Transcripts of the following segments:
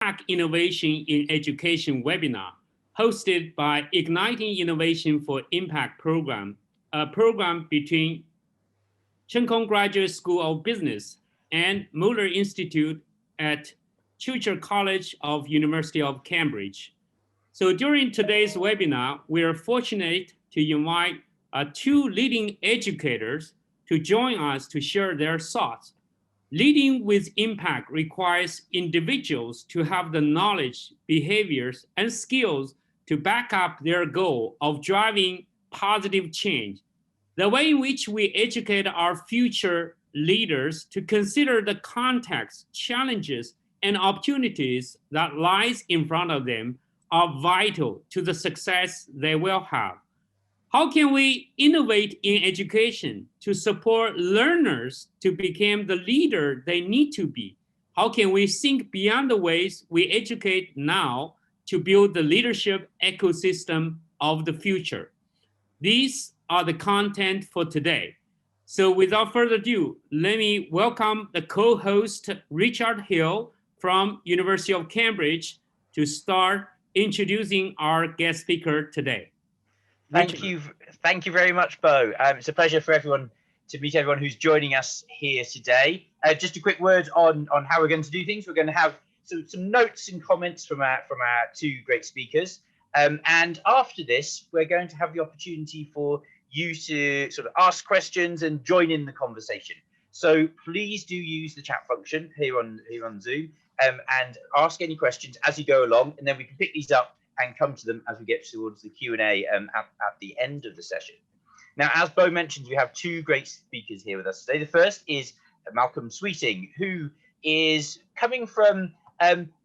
Impact Innovation in Education webinar hosted by Igniting Innovation for Impact program, a program between Cheung Kong Graduate School of Business and Muller Institute at Chucher College of University of Cambridge. So during today's webinar, we are fortunate to invite two leading educators to join us to share their thoughts. Leading with impact requires individuals to have the knowledge, behaviors, and skills to back up their goal of driving positive change. The way in which we educate our future leaders to consider the context, challenges, and opportunities that lies in front of them are vital to the success they will have. How can we innovate in education to support learners to become the leader they need to be? How can we think beyond the ways we educate now to build the leadership ecosystem of the future? These are the content for today. So without further ado, let me welcome the co-host Richard Hill from University of Cambridge to start introducing our guest speaker today. Thank you very much, Bo. It's a pleasure for everyone to meet everyone who's joining us here today. Just a quick word on how we're going to do things. We're going to have some notes and comments from our two great speakers, and after this, we're going to have the opportunity for you to sort of ask questions and join in the conversation. So please do use the chat function here on Zoom and ask any questions as you go along, and then we can pick these up and come to them as we get towards the Q&A at the end of the session. Now, as Bo mentioned, we have two great speakers here with us today. The first is Malcolm Sweeting, who is coming from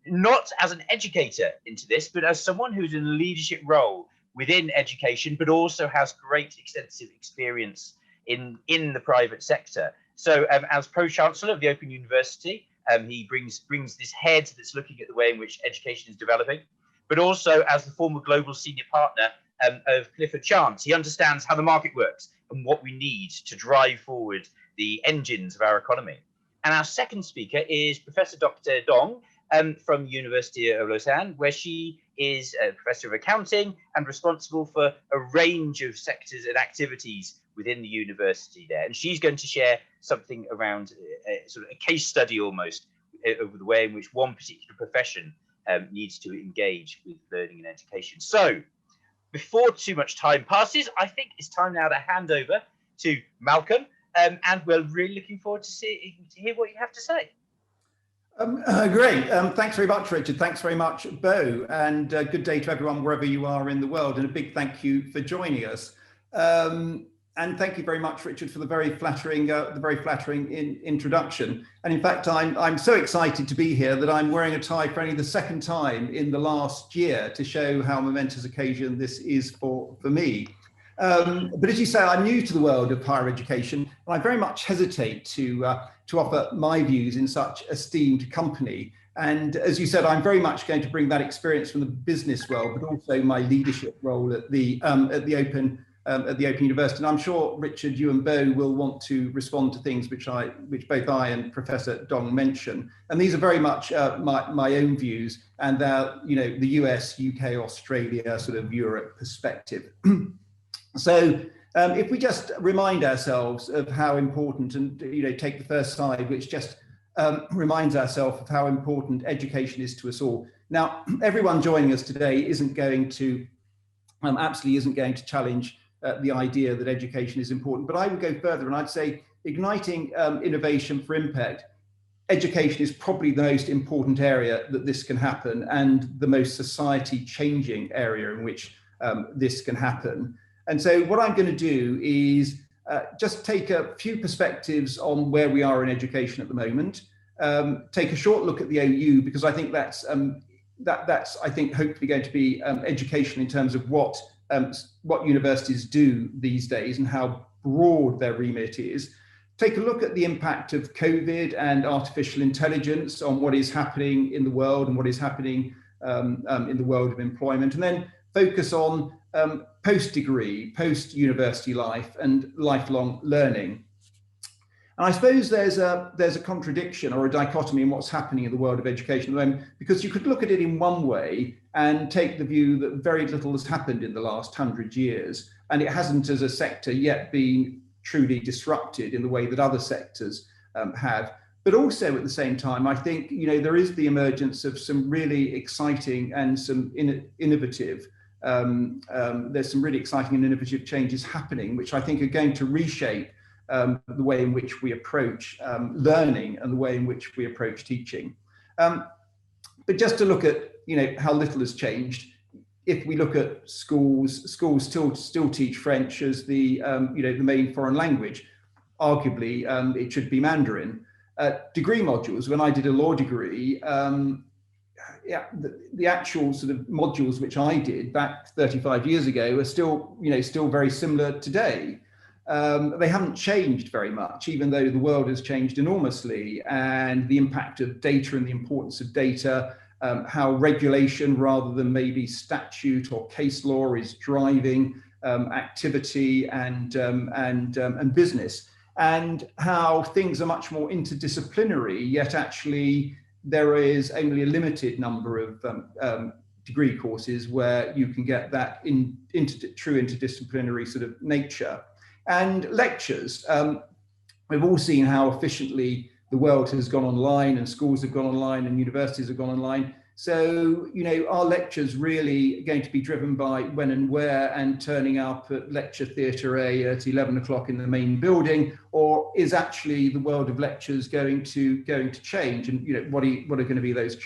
not as an educator into this, but as someone who's in a leadership role within education, but also has great extensive experience in the private sector. So as Pro-Chancellor of the Open University, he brings this head that's looking at the way in which education is developing, but also as the former global senior partner of Clifford Chance. He understands how the market works and what we need to drive forward the engines of our economy. And our second speaker is Professor Dr. Dong from University of Lausanne, where she is a professor of accounting and responsible for a range of sectors and activities within the university there. And she's going to share something around sort of a case study almost of the way in which one particular profession needs to engage with learning and education. So before too much time passes, I think it's time now to hand over to Malcolm, and we're really looking forward to hear what you have to say. Great. Thanks very much, Richard. Thanks very much, Bo. And good day to everyone wherever you are in the world. And a big thank you for joining us. And thank you very much, Richard, for the very flattering introduction. And in fact, I'm so excited to be here that I'm wearing a tie for only the second time in the last year to show how momentous occasion this is for me. But as you say, I'm new to the world of higher education, and I very much hesitate to offer my views in such esteemed company. And as you said, I'm very much going to bring that experience from the business world, but also my leadership role at the Open University. And I'm sure, Richard, you and Bo will want to respond to things which both I and Professor Dong mention. And these are very much my own views and the US, UK, Australia, sort of Europe perspective. So if we just remind ourselves of how important, and take the first slide, which just reminds ourselves of how important education is to us all. Now, everyone joining us today absolutely isn't going to challenge the idea that education is important, but I would go further and I'd say igniting innovation for impact. Education is probably the most important area that this can happen, and the most society changing area in which this can happen. And so what I'm going to do is just take a few perspectives on where we are in education at the moment, take a short look at the OU, because I think that's I think hopefully going to be education in terms of what universities do these days and how broad their remit is. Take a look at the impact of COVID and artificial intelligence on what is happening in the world and what is happening in the world of employment, and then focus on post-degree, post-university life and lifelong learning. And I suppose there's a contradiction or a dichotomy in what's happening in the world of education at the moment, because you could look at it in one way and take the view that very little has happened in the last 100 years, and it hasn't as a sector yet been truly disrupted in the way that other sectors have. But also at the same time, I think, there is the emergence of some really exciting and some innovative, there's some really exciting and innovative changes happening, which I think are going to reshape the way in which we approach learning and the way in which we approach teaching. But just to look at, how little has changed, if we look at schools still teach French as the main foreign language. Arguably, it should be Mandarin. Degree modules, when I did a law degree, the actual sort of modules which I did back 35 years ago are still very similar today. They haven't changed very much, even though the world has changed enormously, and the impact of data and the importance of data, how regulation rather than maybe statute or case law is driving activity and business, and how things are much more interdisciplinary, yet actually there is only a limited number of degree courses where you can get that true interdisciplinary sort of nature. And lectures, we've all seen how efficiently the world has gone online, and schools have gone online, and universities have gone online. So, are lectures really going to be driven by when and where and turning up at lecture theatre A at 11 o'clock in the main building, or is actually the world of lectures going to change? And what are going to be those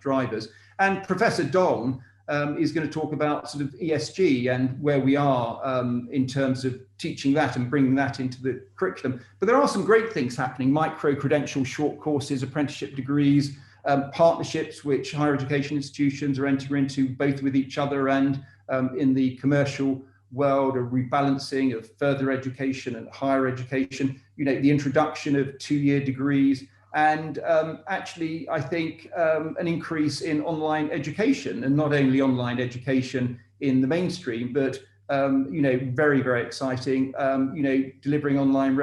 drivers? And Professor Dong is going to talk about sort of ESG and where we are in terms of teaching that and bringing that into the curriculum. But there are some great things happening: micro-credential short courses, apprenticeship degrees, partnerships which higher education institutions are entering into, both with each other and in the commercial world, a rebalancing of further education and higher education, the introduction of 2-year degrees, and actually, I think an increase in online education, and not only online education in the mainstream, but very, very exciting, delivering online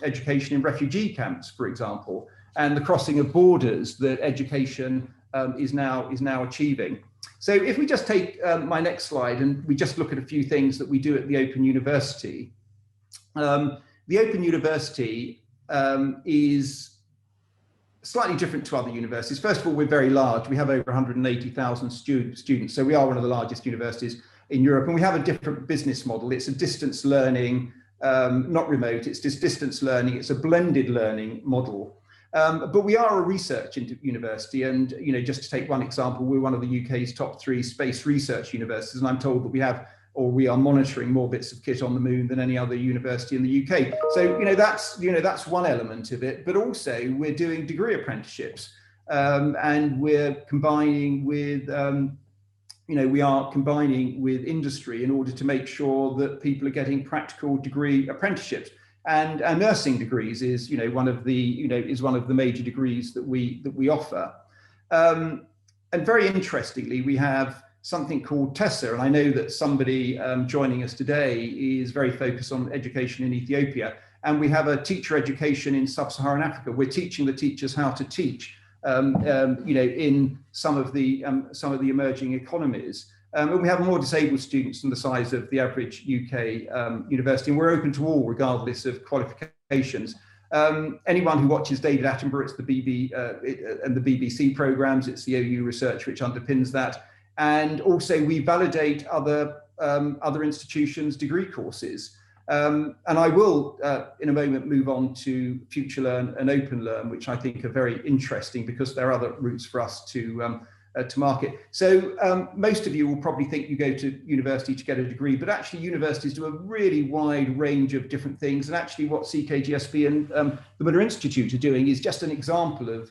education in refugee camps, for example, and the crossing of borders that education is now achieving. So if we just take my next slide and we just look at a few things that we do at the Open University. The Open University is slightly different to other universities. First of all, we're very large. We have over 180,000 students. So we are one of the largest universities in Europe, and we have a different business model. It's a distance learning, not remote, it's just distance learning. It's a blended learning model. But we are a research university, and just to take one example, we're one of the UK's top 3 space research universities, and I'm told that we are monitoring more bits of kit on the moon than any other university in the UK. So that's one element of it. But also we're doing degree apprenticeships, and we're combining with industry in order to make sure that people are getting practical degree apprenticeships. And nursing degrees is one of the major degrees that we offer. And very interestingly, we have something called TESA, and I know that somebody joining us today is very focused on education in Ethiopia, and we have a teacher education in sub-Saharan Africa. We're teaching the teachers how to teach in some of the emerging economies. And we have more disabled students than the size of the average UK university, and we're open to all, regardless of qualifications. Anyone who watches David Attenborough, it's and the BBC programmes, it's the OU research which underpins that. And also we validate other institutions' degree courses. And I will, in a moment, move on to Future Learn and Open Learn, which I think are very interesting because there are other routes for us to market. So most of you will probably think you go to university to get a degree, but actually universities do a really wide range of different things. And actually what CKGSB and the Muller Institute are doing is just an example of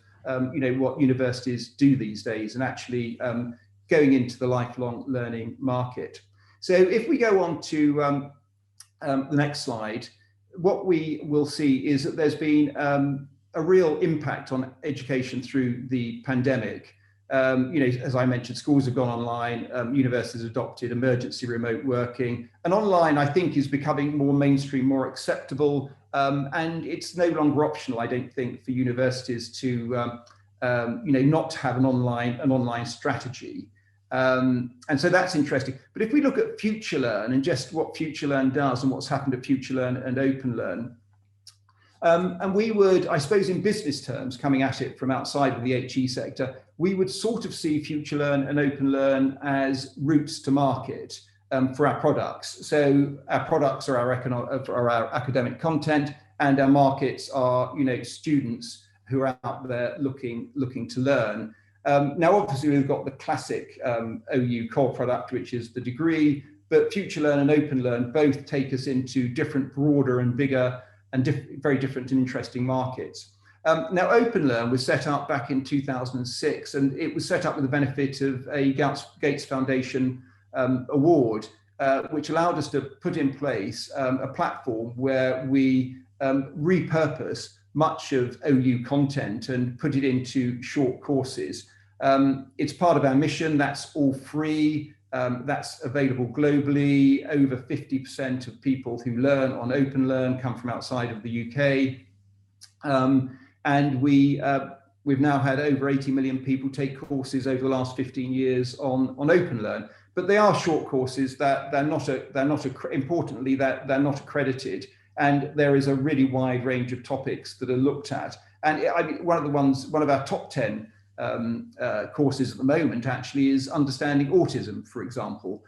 what universities do these days, and actually going into the lifelong learning market. So if we go on to the next slide, what we will see is that there's been a real impact on education through the pandemic. As I mentioned, schools have gone online, universities adopted emergency remote working, and online, I think, is becoming more mainstream, more acceptable, and it's no longer optional, I don't think, for universities to, not have an online strategy. And so that's interesting. But if we look at FutureLearn and just what FutureLearn does and what's happened at FutureLearn and OpenLearn, and we would, I suppose, in business terms, coming at it from outside of the HE sector, we would sort of see FutureLearn and OpenLearn as routes to market for our products. So our products are our academic content, and our markets are, students who are out there looking to learn. Now, obviously, we've got the classic OU core product, which is the degree, but FutureLearn and OpenLearn both take us into different, broader and bigger and very different and interesting markets. Now, OpenLearn was set up back in 2006, and it was set up with the benefit of a Gates Foundation award, which allowed us to put in place a platform where we repurpose much of OU content and put it into short courses. It's part of our mission. That's all free. That's available globally. Over 50% of people who learn on OpenLearn come from outside of the UK. And we've now had over 80 million people take courses over the last 15 years on OpenLearn. But they are short courses that they're not accredited. And there is a really wide range of topics that are looked at. And one of our top 10 courses at the moment actually is understanding autism, for example,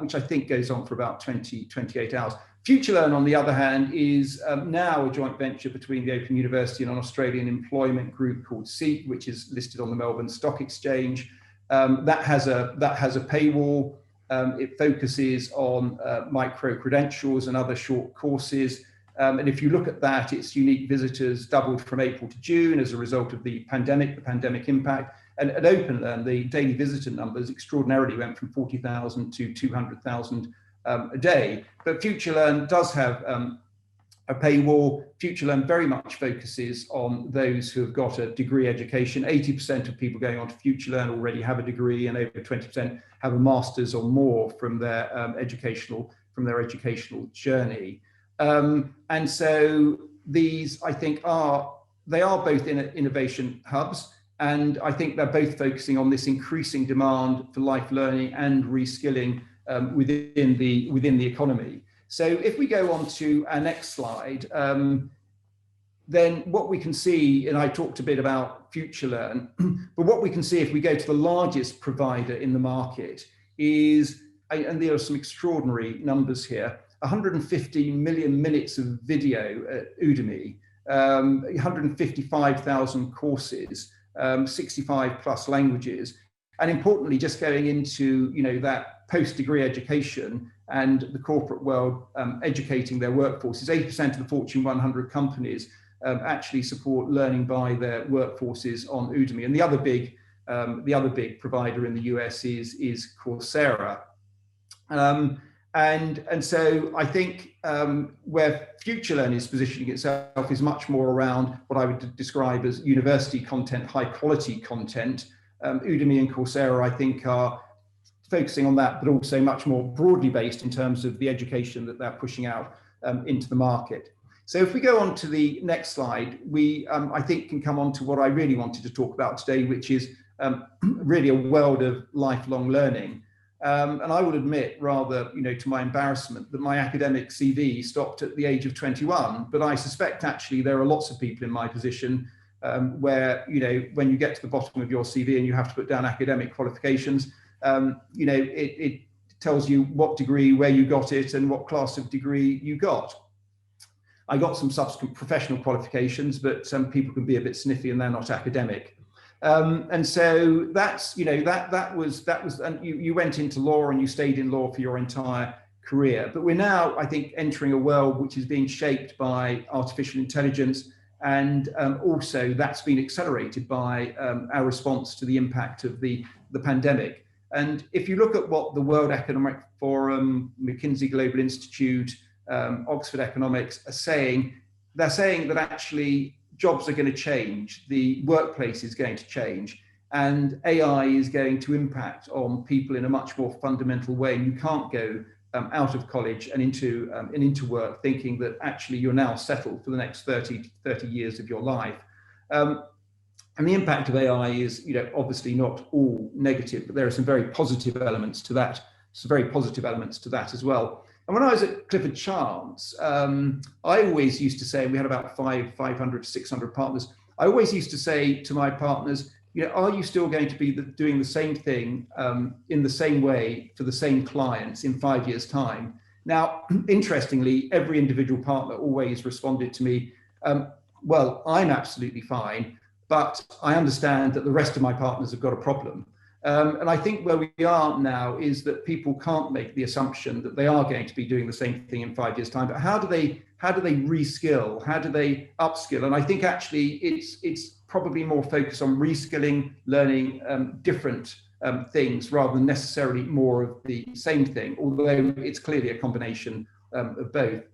which I think goes on for about 28 hours. FutureLearn, on the other hand, is now a joint venture between the Open University and an Australian employment group called SEEK, which is listed on the Melbourne Stock Exchange. That has a paywall. It focuses on micro-credentials and other short courses. And if you look at that, its unique visitors doubled from April to June as a result of the pandemic impact. And at OpenLearn, the daily visitor numbers extraordinarily went from 40,000 to 200,000 a day. But FutureLearn does have a paywall. FutureLearn very much focuses on those who have got a degree education. 80% of people going on to FutureLearn already have a degree, and over 20% have a master's or more from their educational journey. And so these, I think, they are both innovation hubs, and I think they're both focusing on this increasing demand for life learning and reskilling within the economy. So if we go on to our next slide, then what we can see, and I talked a bit about FutureLearn, but what we can see if we go to the largest provider in the market is, and there are some extraordinary numbers here, 150 million minutes of video at Udemy, 155,000 courses, 65 plus languages, and importantly, just going into that post-degree education and the corporate world educating their workforces. 80% of the Fortune 100 companies actually support learning by their workforces on Udemy, and the other big provider in the US is Coursera. And so I think where FutureLearn is positioning itself is much more around what I would describe as university content, high quality content. Udemy and Coursera, I think, are focusing on that, but also much more broadly based in terms of the education that they're pushing out into the market. So if we go on to the next slide, we, I think, can come on to what I really wanted to talk about today, which is really a world of lifelong learning. And I will admit, rather, to my embarrassment, that my academic CV stopped at the age of 21. But I suspect actually there are lots of people in my position where, when you get to the bottom of your CV and you have to put down academic qualifications, it tells you what degree, where you got it, and what class of degree you got. I got some subsequent professional qualifications, but some people can be a bit sniffy and they're not academic. And so that's, that was, and you went into law and you stayed in law for your entire career. But we're now, I think, entering a world which is being shaped by artificial intelligence. And also that's been accelerated by our response to the impact of the pandemic. And if you look at what the World Economic Forum, McKinsey Global Institute, Oxford Economics are saying, they're saying that actually jobs are going to change, the workplace is going to change. and AI is going to impact on people in a much more fundamental way. And you can't go out of college and into work thinking that actually you're now settled for the next 30 years of your life. And the impact of AI is, obviously not all negative, but there are some very positive elements to that. As well. And when I was at Clifford Chance, I always used to say, we had about 500 to 600 partners. I always used to say to my partners, are you still going to be doing the same thing in the same way for the same clients in 5 years' time? Now, interestingly, every individual partner always responded to me, well, I'm absolutely fine, but I understand that the rest of my partners have got a problem. And I think where we are now is that people can't make the assumption that they are going to be doing the same thing in 5 years' time. But how do they reskill? How do they upskill? And I think actually it's probably more focused on reskilling, learning different things rather than necessarily more of the same thing. Although it's clearly a combination of both.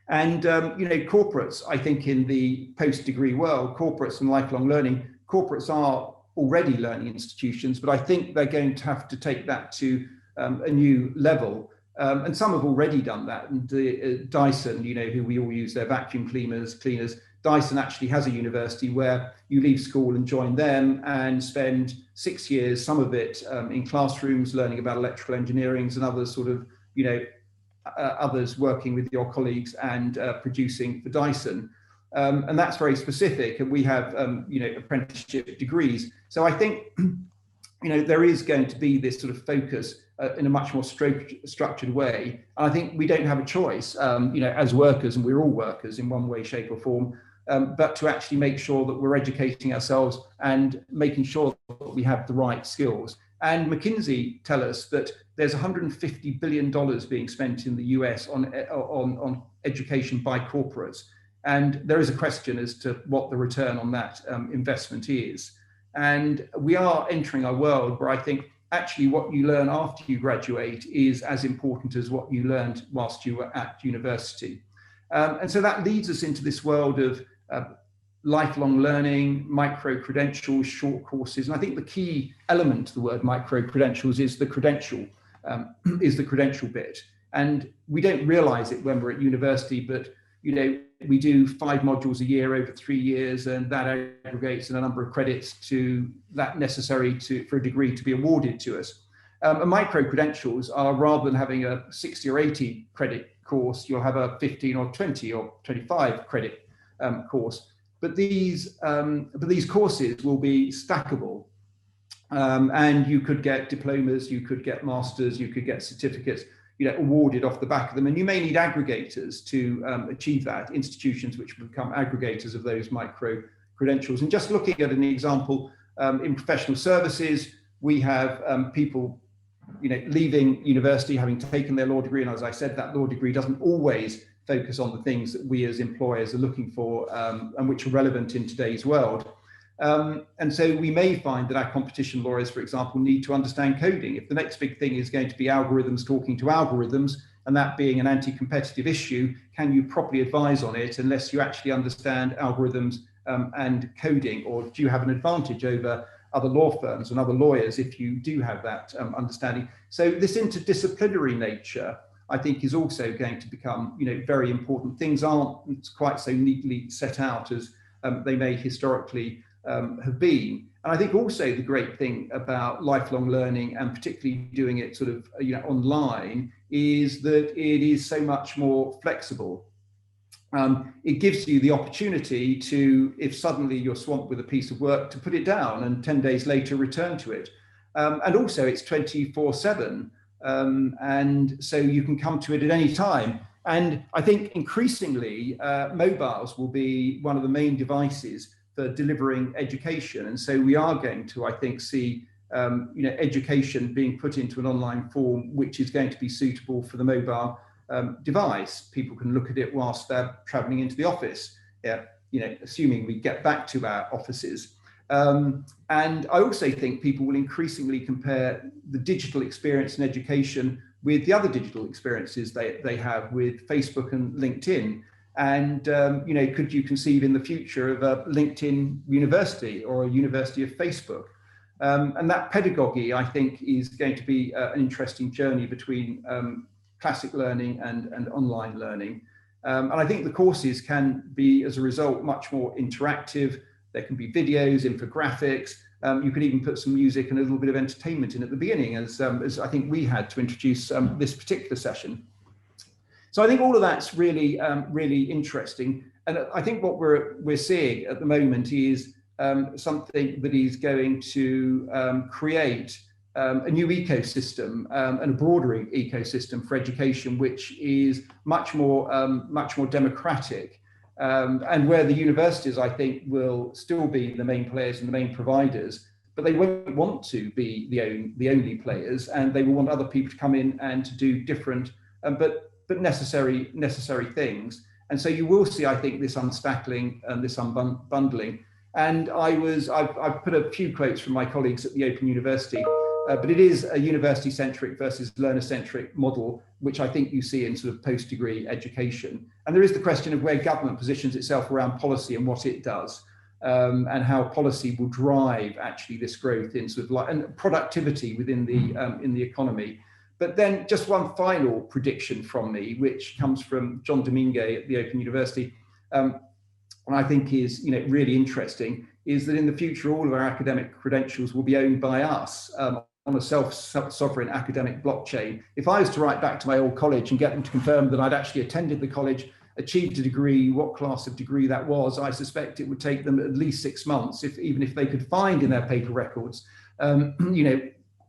And corporates, I think in the post-degree world, corporates and lifelong learning, corporates are already learning institutions, but I think they're going to have to take that to a new level. And some have already done that. And Dyson, who we all use their vacuum cleaners, Dyson actually has a university where you leave school and join them and spend 6 years, some of it in classrooms, learning about electrical engineering, and others sort of, others working with your colleagues and producing for Dyson. And that's very specific. And we have, apprenticeship degrees. So I think, there is going to be this sort of focus in a much more structured way. And I think we don't have a choice, as workers, and we're all workers in one way, shape or form, but to actually make sure that we're educating ourselves and making sure that we have the right skills. And McKinsey tell us that there's $150 billion being spent in the US on education by corporates. And there is a question as to what the return on that investment is. And we are entering a world where I think actually what you learn after you graduate is as important as what you learned whilst you were at university. And so that leads us into this world of lifelong learning, micro-credentials, short courses. And I think the key element to the word micro-credentials is the credential bit. And we don't realize it when we're at university, but we do 5 modules a year over 3 years, and that aggregates in a number of credits to that necessary for a degree to be awarded to us. And micro-credentials are, rather than having a 60 or 80 credit course, you'll have a 15 or 20 or 25 credit course. But these courses will be stackable. And you could get diplomas, you could get masters, you could get certificates, awarded off the back of them. And you may need aggregators to achieve that, institutions which become aggregators of those micro credentials. And just looking at an example, in professional services, we have people, leaving university having taken their law degree. And as I said, that law degree doesn't always focus on the things that we as employers are looking for and which are relevant in today's world. And so we may find that our competition lawyers, for example, need to understand coding. If the next big thing is going to be algorithms talking to algorithms, and that being an anti-competitive issue, can you properly advise on it unless you actually understand algorithms and coding? Or do you have an advantage over other law firms and other lawyers if you do have that understanding? So this interdisciplinary nature, I think, is also going to become, very important. Things aren't quite so neatly set out as they may historically have been. And I think also the great thing about lifelong learning, and particularly doing it sort of online, is that it is so much more flexible. It gives you the opportunity to, if suddenly you're swamped with a piece of work, to put it down and 10 days later return to it. And also it's 24/7, and so you can come to it at any time. And I think increasingly mobiles will be one of the main devices for delivering education. And so we are going to, I think, see education being put into an online form, which is going to be suitable for the mobile device. People can look at it whilst they're traveling into the office, assuming we get back to our offices. And I also think people will increasingly compare the digital experience in education with the other digital experiences they have with Facebook and LinkedIn. And could you conceive in the future of a LinkedIn University or a University of Facebook? And that pedagogy, I think, is going to be an interesting journey between classic learning and online learning. And I think the courses can be, as a result, much more interactive. There can be videos, infographics. You could even put some music and a little bit of entertainment in at the beginning, as I think we had to introduce this particular session. So I think all of that's really, really interesting. And I think what we're seeing at the moment is something that is going to create a new ecosystem and a broader ecosystem for education, which is much more democratic, and where the universities, I think, will still be the main players and the main providers, but they won't want to be the only players, and they will want other people to come in and to do different but necessary things. And so you will see, I think, this unstackling and this unbundling. And I've put a few quotes from my colleagues at the Open University, but it is a university-centric versus learner-centric model, which I think you see in sort of post-degree education. And there is the question of where government positions itself around policy and what it does, and how policy will drive actually this growth in sort of and productivity within the in the economy. But then just one final prediction from me, which comes from John Domingue at the Open University, and I think is really interesting, is that in the future all of our academic credentials will be owned by us on a self-sovereign academic blockchain. If I was to write back to my old college and get them to confirm that I'd actually attended the college, achieved a degree, what class of degree that was, I suspect it would take them at least 6 months, even if they could find in their paper records,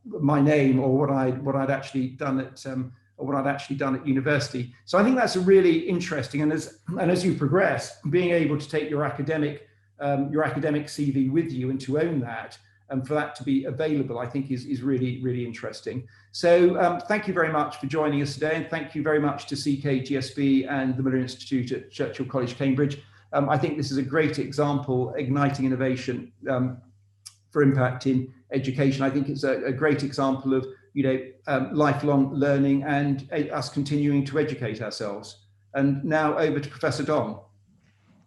my name or what I'd actually done at university. So I think that's a really interesting, and as you progress, being able to take your academic CV with you and to own that, and for that to be available, I think is really, really interesting. So thank you very much for joining us today, and thank you very much to CKGSB and the Miller Institute at Churchill College, Cambridge. I think this is a great example, igniting innovation for impact in education. I think it's a great example of lifelong learning and us continuing to educate ourselves. And now over to Professor Dong.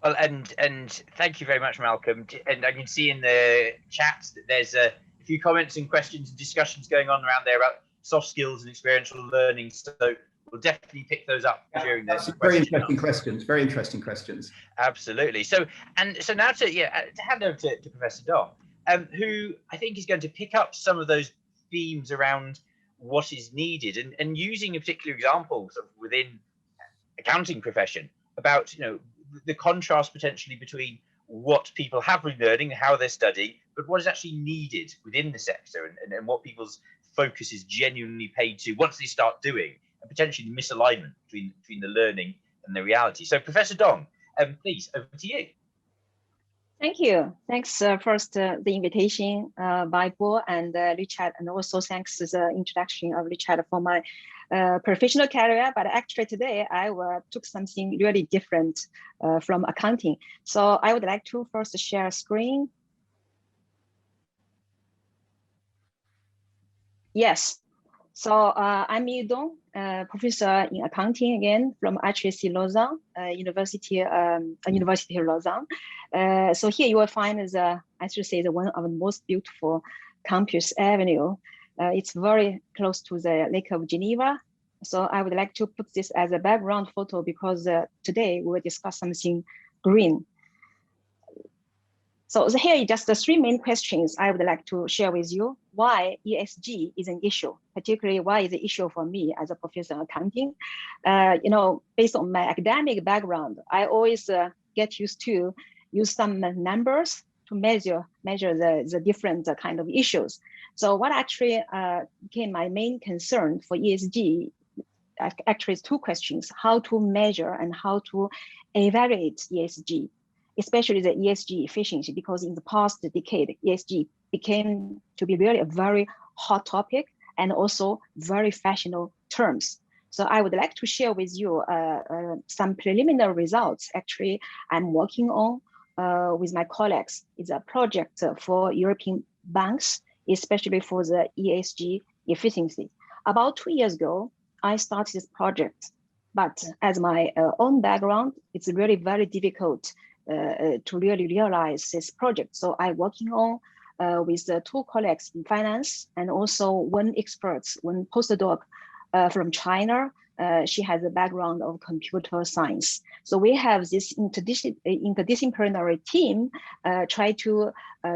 Well, and thank you very much, Malcolm. And I can see in the chat that there's a few comments and questions and discussions going on around there about soft skills and experiential learning. So we'll definitely pick those up during this. Very interesting questions. Very interesting questions. Absolutely. So now to hand over to Professor Dong, who I think is going to pick up some of those themes around what is needed, and using a particular example sort of within accounting profession about the contrast potentially between what people have been learning and how they're studying, but what is actually needed within the sector, and what people's focus is genuinely paid to once they start doing, and potentially the misalignment between the learning and the reality. So Professor Dong, please, over to you. Thank you. Thanks first the invitation by Bo and Richard, and also thanks to the introduction of Richard for my professional career. But actually today I took something really different from accounting. So I would like to first share a screen. Yes. So I'm Minyue Dong, professor in accounting again from HSC Lausanne, University of Lausanne. So here you will find the one of the most beautiful campus avenue. It's very close to the Lake of Geneva. So I would like to put this as a background photo because today we will discuss something green. So here are just the three main questions I would like to share with you. Why ESG is an issue, particularly why is it an issue for me as a professor in accounting? Based on my academic background, I always get used to use some numbers to measure the different kind of issues. So what actually became my main concern for ESG actually is two questions: how to measure and how to evaluate ESG, especially the ESG efficiency, because in the past decade, ESG became to be really a very hot topic and also very fashionable terms. So I would like to share with you some preliminary results actually I'm working on with my colleagues. It's a project for European banks, especially for the ESG efficiency. About 2 years ago, I started this project But as my own background, it's really very difficult to really realize this project. So I'm working on with the 2 colleagues in finance and also one postdoc from China. She has a background of computer science. So we have this interdisciplinary team try to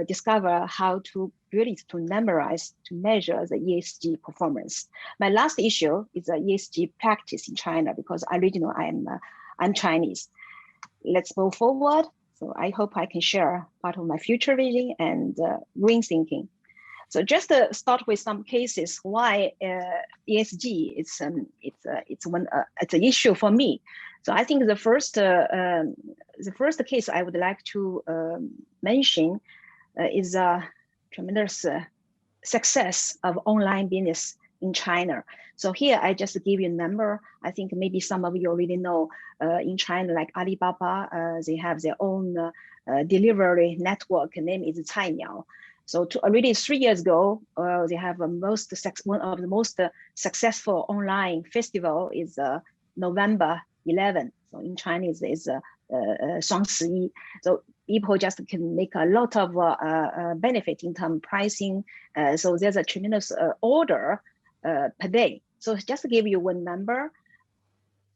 discover how to really to memorize, to measure the ESG performance. My last issue is the ESG practice in China, because originally I'm Chinese. Let's move forward. So I hope I can share part of my future vision and green thinking. So just to start with some cases why ESG it's an issue for me. So I think the first case I would like to mention is a tremendous success of online business in China. So here I just give you a number. I think maybe some of you already know in China, like Alibaba, they have their own delivery network. Name is Cainiao. So already 3 years ago, they have one of the most successful online festival is November 11. So in Chinese is 双十一. So people just can make a lot of benefit in terms of pricing. So there's a tremendous order per day. So just to give you one number,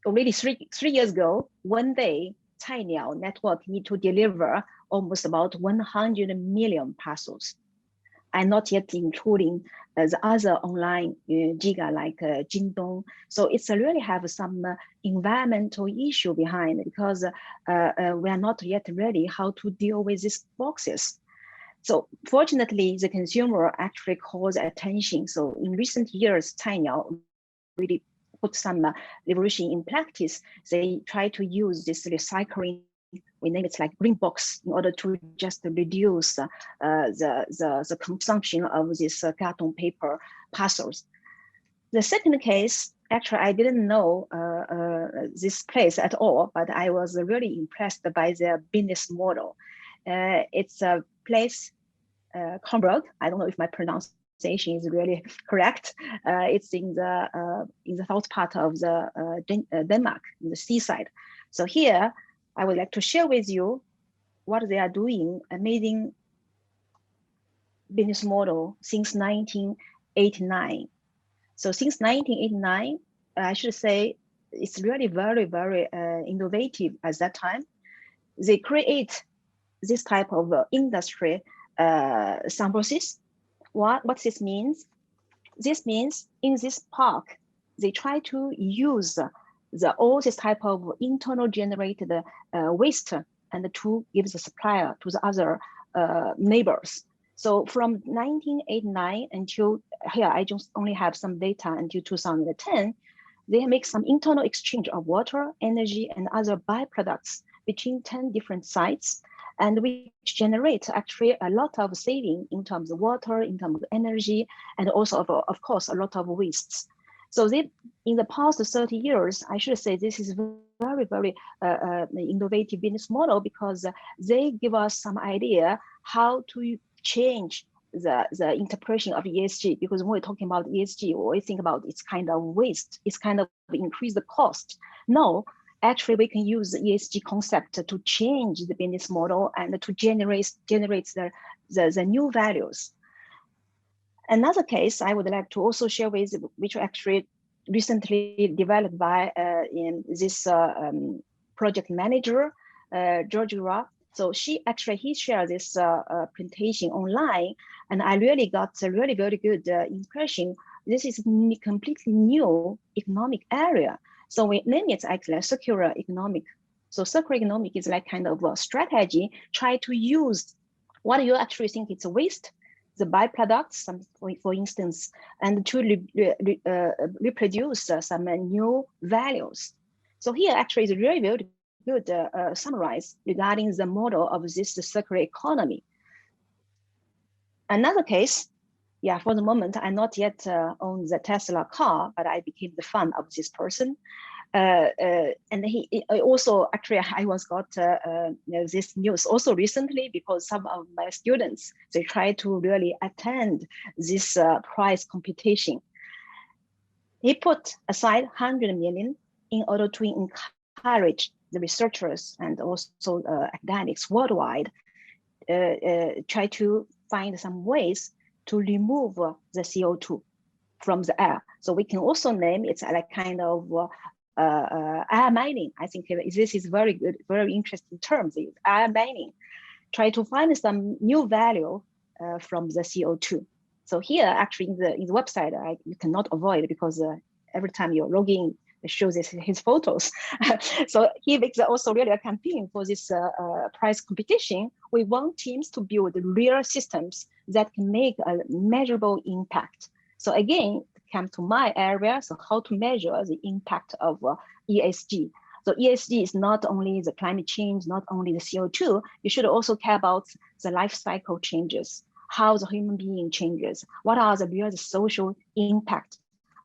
already three years ago, one day, Cainiao network need to deliver almost about 100 million parcels, and not yet including the other online giga like Jingdong. So it's really have some environmental issue behind, because we are not yet ready how to deal with these boxes. So fortunately, the consumer actually calls attention. So in recent years, Cainiao really put some revolution in practice. They try to use this recycling, we name it like green box, in order to just reduce the consumption of this carton paper parcels. The second case, actually, I didn't know this place at all, but I was really impressed by their business model. It's a place, Comberg. I don't know if my pronunciation is really correct. It's in the south part of the Denmark, in the seaside. So here, I would like to share with you what they are doing, amazing business model since 1989. So since 1989, I should say it's really very, very innovative at that time. They create this type of industry symbosis. What this means? This means in this park, they try to use all this type of internal generated waste and to give the supplier to the other neighbors. So from 1989 until here, I just only have some data until 2010, they make some internal exchange of water, energy, and other byproducts between 10 different sites, and which generate actually a lot of saving in terms of water, in terms of energy, and also of course, a lot of wastes. So they, in the past 30 years, I should say this is very, very innovative business model, because they give us some idea how to change the interpretation of ESG. Because when we're talking about ESG, we always think about it's kind of waste, it's kind of increase the cost. No, actually we can use the ESG concept to change the business model and to generate the new values. Another case I would like to also share with, which actually recently developed by in this project manager, Georgia. So he shared this presentation online, and I really got a really very good impression. This is a completely new economic area. So we name it actually circular economic. So circular economic is like kind of a strategy, try to use what you actually think it's a waste, the byproducts, for instance, and to reproduce some new values. So here actually is really very good summarize regarding the model of this circular economy. Another case, yeah, for the moment, I not yet own the Tesla car, but I became the fan of this person. And he also, actually, I was got this news also recently, because some of my students, they try to really attend this prize competition. He put aside 100 million in order to encourage the researchers and also academics worldwide try to find some ways to remove the CO2 from the air. So we can also name it like kind of air mining. I think this is very good, very interesting terms. Air mining. Try to find some new value from the CO2. So here, actually, in the website, you cannot avoid because every time you log in, it shows his photos. So he makes also really a campaign for this prize competition. We want teams to build real systems that can make a measurable impact. So again, come to my area. So how to measure the impact of ESG. So ESG is not only the climate change, not only the CO2, you should also care about the life cycle changes, how the human being changes, what are the real social impact,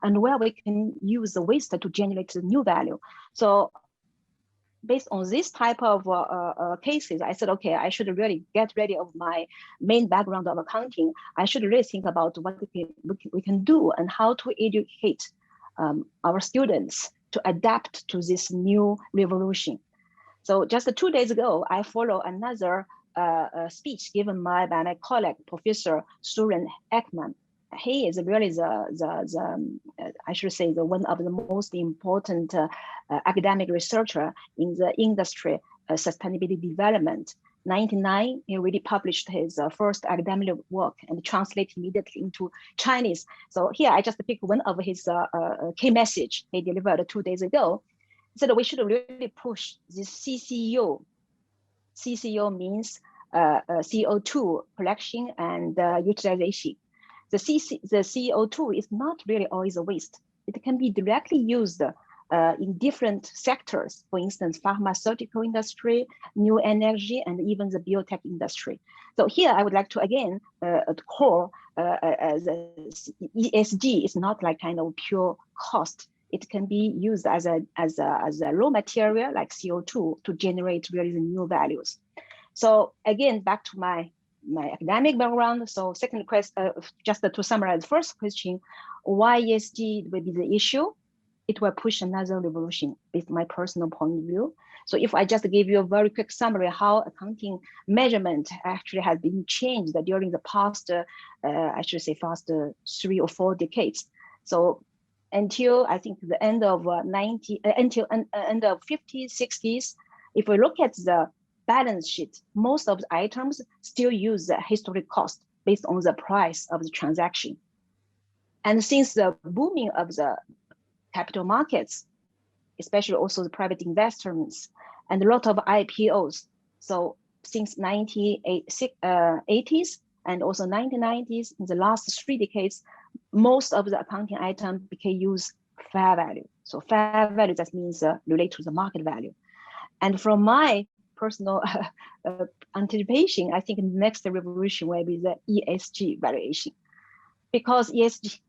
and where we can use the waste to generate the new value. So based on this type of cases, I said, okay, I should really get rid of my main background of accounting. I should really think about what we can do and how to educate our students to adapt to this new revolution. So just 2 days ago, I follow another speech given by my colleague, Professor Suren Ekman. He is really I should say, one of the most important academic researcher in the industry sustainability development. 1999, he already published his first academic work and translated immediately into Chinese. So here I just pick one of his key message he delivered 2 days ago. He said we should really push this CCO. CCO means CO2 collection and utilization. The CO2 is not really always a waste. It can be directly used in different sectors, for instance, pharmaceutical industry, new energy, and even the biotech industry. So here I would like to again call ESG is not like kind of pure cost. It can be used as a raw material like CO2 to generate really the new values. So again, back to my academic background. So second question, just to summarize, first question, why ESG will be the issue? It will push another revolution with my personal point of view. So if I just give you a very quick summary how accounting measurement actually has been changed during the past, I should say past 3 or 4 decades. So until I think the end of end of 50s, 60s, if we look at the balance sheet, most of the items still use the historic cost based on the price of the transaction. And since the booming of the capital markets, especially also the private investments and a lot of IPOs. So since 1980s and also 1990s, in the last 3 decades, most of the accounting items became use fair value. So fair value, that means relate to the market value. And from my personal anticipation, I think the next revolution will be the ESG valuation, because ESG is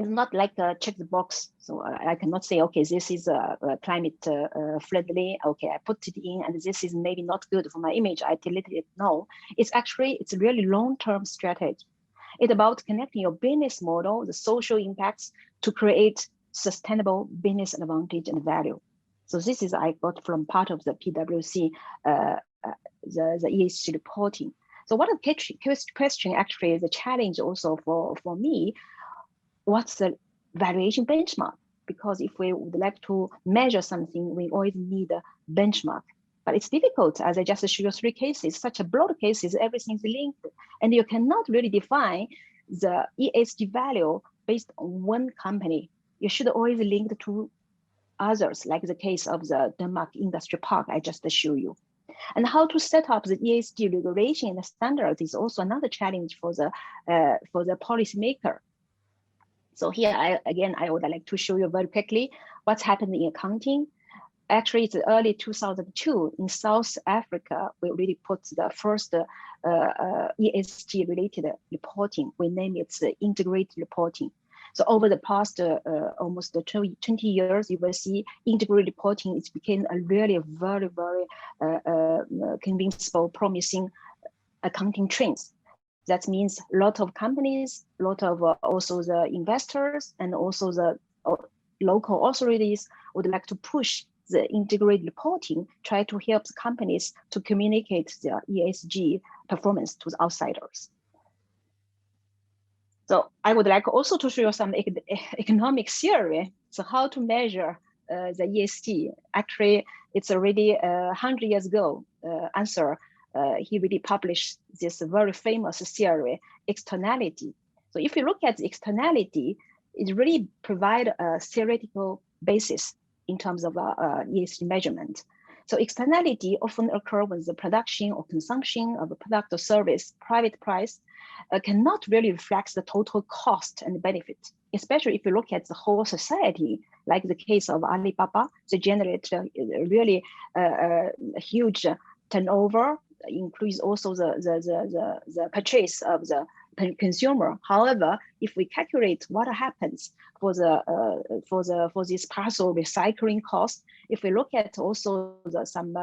not like a check the box. So I cannot say, okay, this is climate friendly. Okay, I put it in, and this is maybe not good for my image. I delete it. No, it's a really long-term strategy. It's about connecting your business model, the social impacts, to create sustainable business advantage and value. So this is I got from part of the PwC, the ESG reporting. So what a question actually is a challenge also for me. What's the valuation benchmark? Because if we would like to measure something, we always need a benchmark. But it's difficult, as I just showed you 3 cases, such a broad cases, everything's linked. And you cannot really define the ESG value based on one company. You should always link to others, like the case of the Denmark Industry Park I just showed you. And how to set up the ESG regulation and the standards is also another challenge for the policymaker. So here, I would like to show you very quickly what's happened in accounting. Actually, it's early 2002 in South Africa, we really put the first ESG related reporting. We name it the integrated reporting. So over the past almost 20 years, you will see integrated reporting, it became a really very, very convincing, promising accounting trends. That means a lot of companies, a lot of also the investors and also the local authorities would like to push the integrated reporting, try to help the companies to communicate their ESG performance to the outsiders. So I would like also to show you some economic theory. So how to measure the ESG. Actually, it's already 100 years ago. Answer, he really published this very famous theory, externality. So if you look at the externality, it really provides a theoretical basis in terms of ESG measurement. So externality often occur when the production or consumption of a product or service, private price, cannot really reflect the total cost and benefit, especially if you look at the whole society, like the case of Alibaba. They generate really a huge turnover, increase also the purchase of the consumer. However, if we calculate what happens for this parcel recycling cost, if we look at also some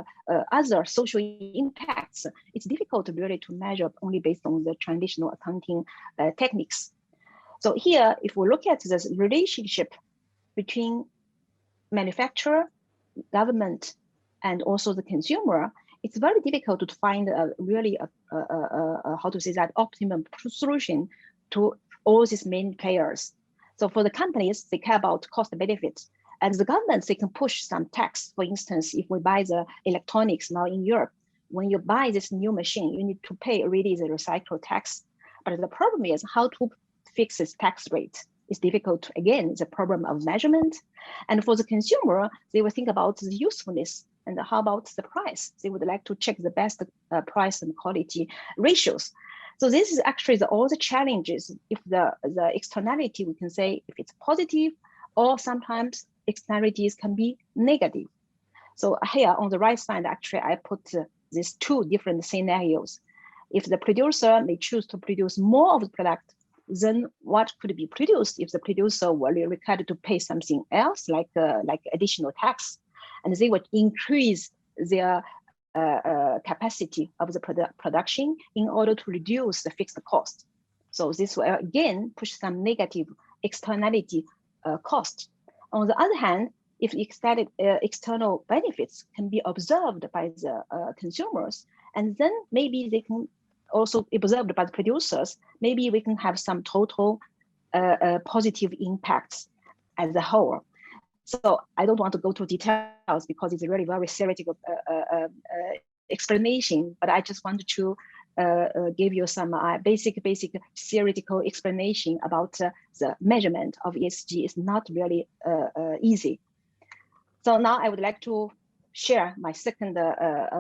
other social impacts, it's difficult really to measure only based on the traditional accounting techniques. So here, if we look at this relationship between manufacturer, government, and also the consumer, it's very difficult to find really how to say that optimum solution to all these main players. So for the companies, they care about cost benefits. And the governments, they can push some tax. For instance, if we buy the electronics now in Europe, when you buy this new machine, you need to pay already the recycle tax. But the problem is how to fix this tax rate. It's difficult. Again, it's a problem of measurement. And for the consumer, they will think about the usefulness and how about the price. They would like to check the best price and quality ratios. So this is actually all the challenges. If the externality, we can say if it's positive, or sometimes externalities can be negative. So here on the right side, actually, I put these two different scenarios. If the producer may choose to produce more of the product, then what could be produced if the producer were required to pay something else, like additional tax, and they would increase their capacity of the production in order to reduce the fixed cost. So this will again push some negative externality cost. On the other hand, if external benefits can be observed by the consumers, and then maybe they can also be observed by the producers, maybe we can have some total positive impacts as a whole. So I don't want to go to details because it's a really very theoretical explanation, but I just wanted to give you some basic theoretical explanation about the measurement of ESG. Is not really easy. So now I would like to share my second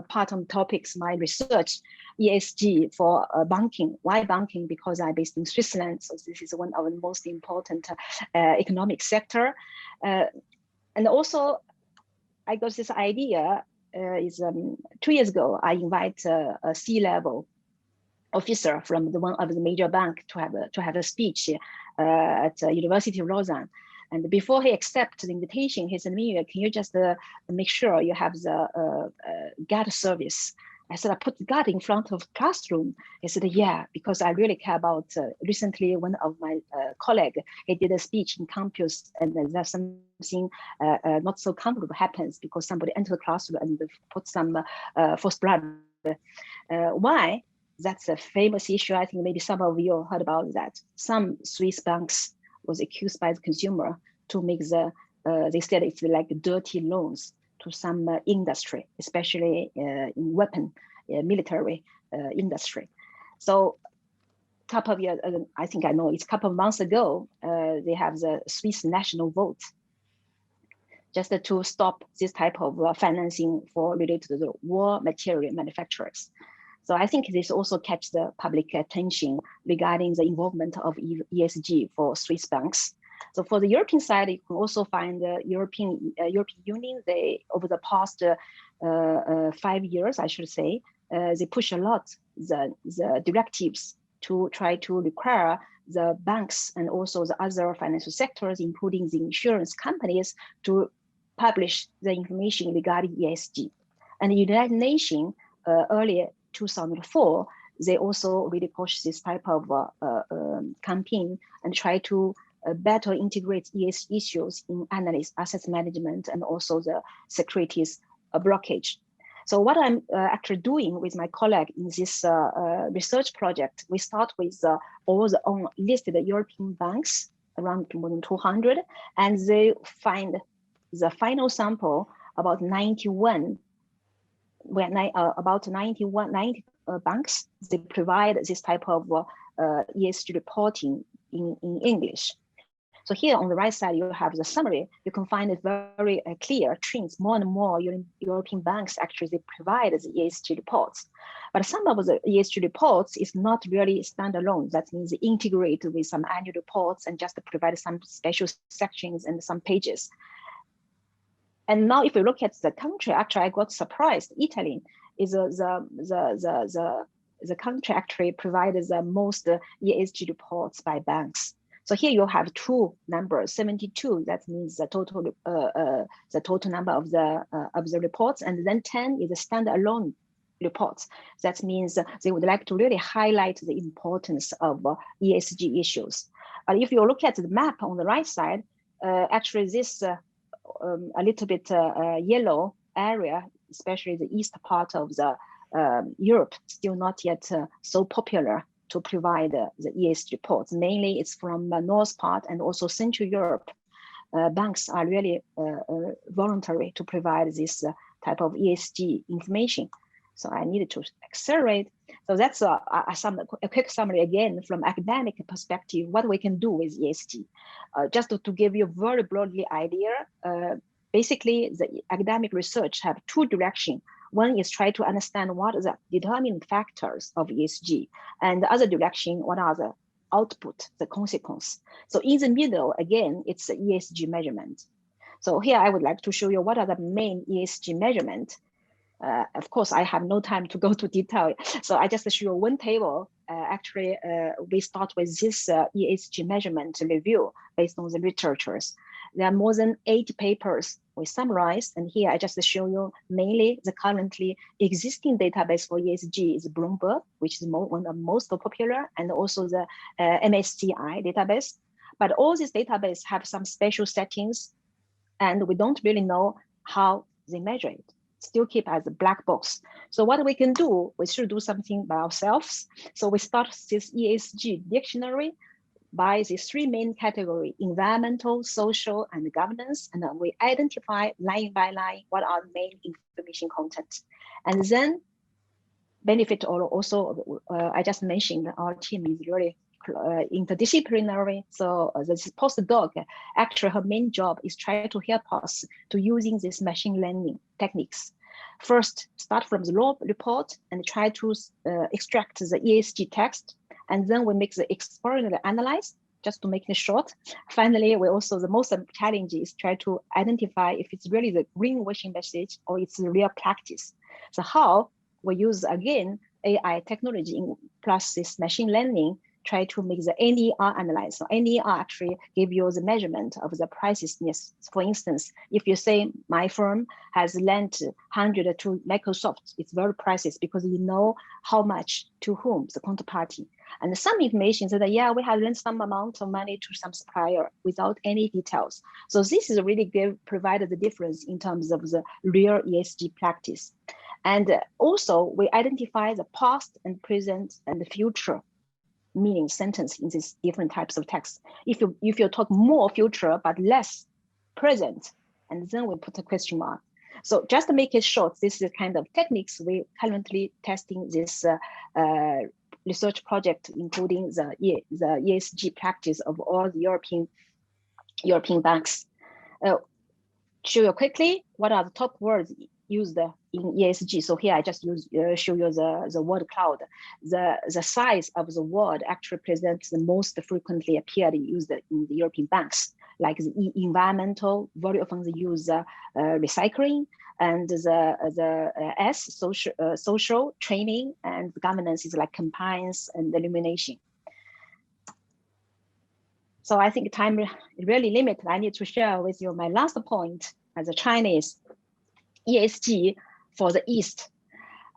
part on topics, my research, ESG for banking. Why banking? Because I'm based in Switzerland, so this is one of the most important economic sector. And also, I got this idea 2 years ago. I invite a C-level officer from one of the major bank to have a speech at the University of Lausanne. And before he accepted the invitation, he said, "Minyue, can you just make sure you have the GAD service?" I said, "I put the GAD in front of classroom." He said, "Yeah, because I really care about." Recently, one of my colleagues, he did a speech in campus, and there's something not so comfortable happens because somebody entered the classroom and put some false blood. Why? That's a famous issue. I think maybe some of you heard about that. Some Swiss banks was accused by the consumer to make they said it's like dirty loans to some industry, especially in weapon, military industry. So a couple of years, I think I know, it's a couple of months ago, they have the Swiss national vote just to stop this type of financing for related to the war material manufacturers. So I think this also catch the public attention regarding the involvement of ESG for Swiss banks. So for the European side, you can also find the European Union. They over the past 5 years, I should say, they push a lot the directives to try to require the banks and also the other financial sectors, including the insurance companies, to publish the information regarding ESG. And the United Nations earlier 2004, they also really push this type of campaign and try to better integrate ESG issues in analysis, asset management, and also the securities blockage. So what I'm actually doing with my colleague in this research project, we start with all the listed European banks, around more than 200, and they find the final sample about 91, about 90 banks. They provide this type of ESG reporting in English. So here on the right side, you have the summary. You can find it very clear trends. More and more European banks actually they provide the ESG reports. But some of the ESG reports is not really standalone. That means they integrate with some annual reports and just provide some special sections and some pages. And now if you look at the country, actually I got surprised. Italy is the country actually provides the most ESG reports by banks. So here you have two numbers, 72. That means the total number of the reports, and then 10 is the standalone reports. That means they would like to really highlight the importance of ESG issues. But if you look at the map on the right side, actually this a little bit yellow area, especially the east part of the Europe, still not yet so popular to provide the ESG reports. Mainly it's from the north part and also Central Europe. Banks are really voluntary to provide this type of ESG information. So I needed to accelerate. So that's a quick summary again from academic perspective, what we can do with ESG. Just to give you a very broadly idea, basically the academic research have two directions. One is try to understand what are the determining factors of ESG, and the other direction, what are the output, the consequence. So in the middle, again, it's the ESG measurement. So here I would like to show you what are the main ESG measurement. Of course, I have no time to go to detail. So I just show you one table. Actually, we start with this ESG measurement review based on the literatures. There are more than 80 papers we summarized, and here I just show you mainly the currently existing database for ESG is Bloomberg, which is one of the most popular, and also the MSCI database. But all these databases have some special settings, and we don't really know how they measure it. Still keep as a black box. So what we can do, we should do something by ourselves. So we start this ESG dictionary by these three main categories: environmental, social, and governance. And then we identify line by line what are the main information content. And then benefit also, I just mentioned our team is really interdisciplinary. So this postdoc, actually her main job is try to help us to using these machine learning techniques. First, start from the law report and try to extract the ESG text. And then we make the experimental analysis, just to make it short. Finally, we also, the most challenge is try to identify if it's really the greenwashing message or it's the real practice. So how we use, again, AI technology plus this machine learning, try to make the NER analysis. So NER actually give you the measurement of the prices. Yes, for instance, if you say my firm has lent 100 to Microsoft, it's very priceless because you know how much to whom, the counterparty. And some information said that, yeah, we have lent some amount of money to some supplier without any details. So this is really provided the difference in terms of the real ESG practice. And also we identify the past and present and the future meaning sentence in these different types of text. If you talk more future but less present, and then we put a question mark. So just to make it short, this is the kind of techniques we currently testing this research project, including the ESG practice of all the European banks. Show you quickly what are the top words used in ESG. So here I just show you the word cloud. The size of the word actually presents the most frequently appeared used in the European banks, like the environmental, very often they use recycling, and the S, social, training, and governance is like compliance and illumination. So I think time really limited. I need to share with you my last point as a Chinese ESG for the East.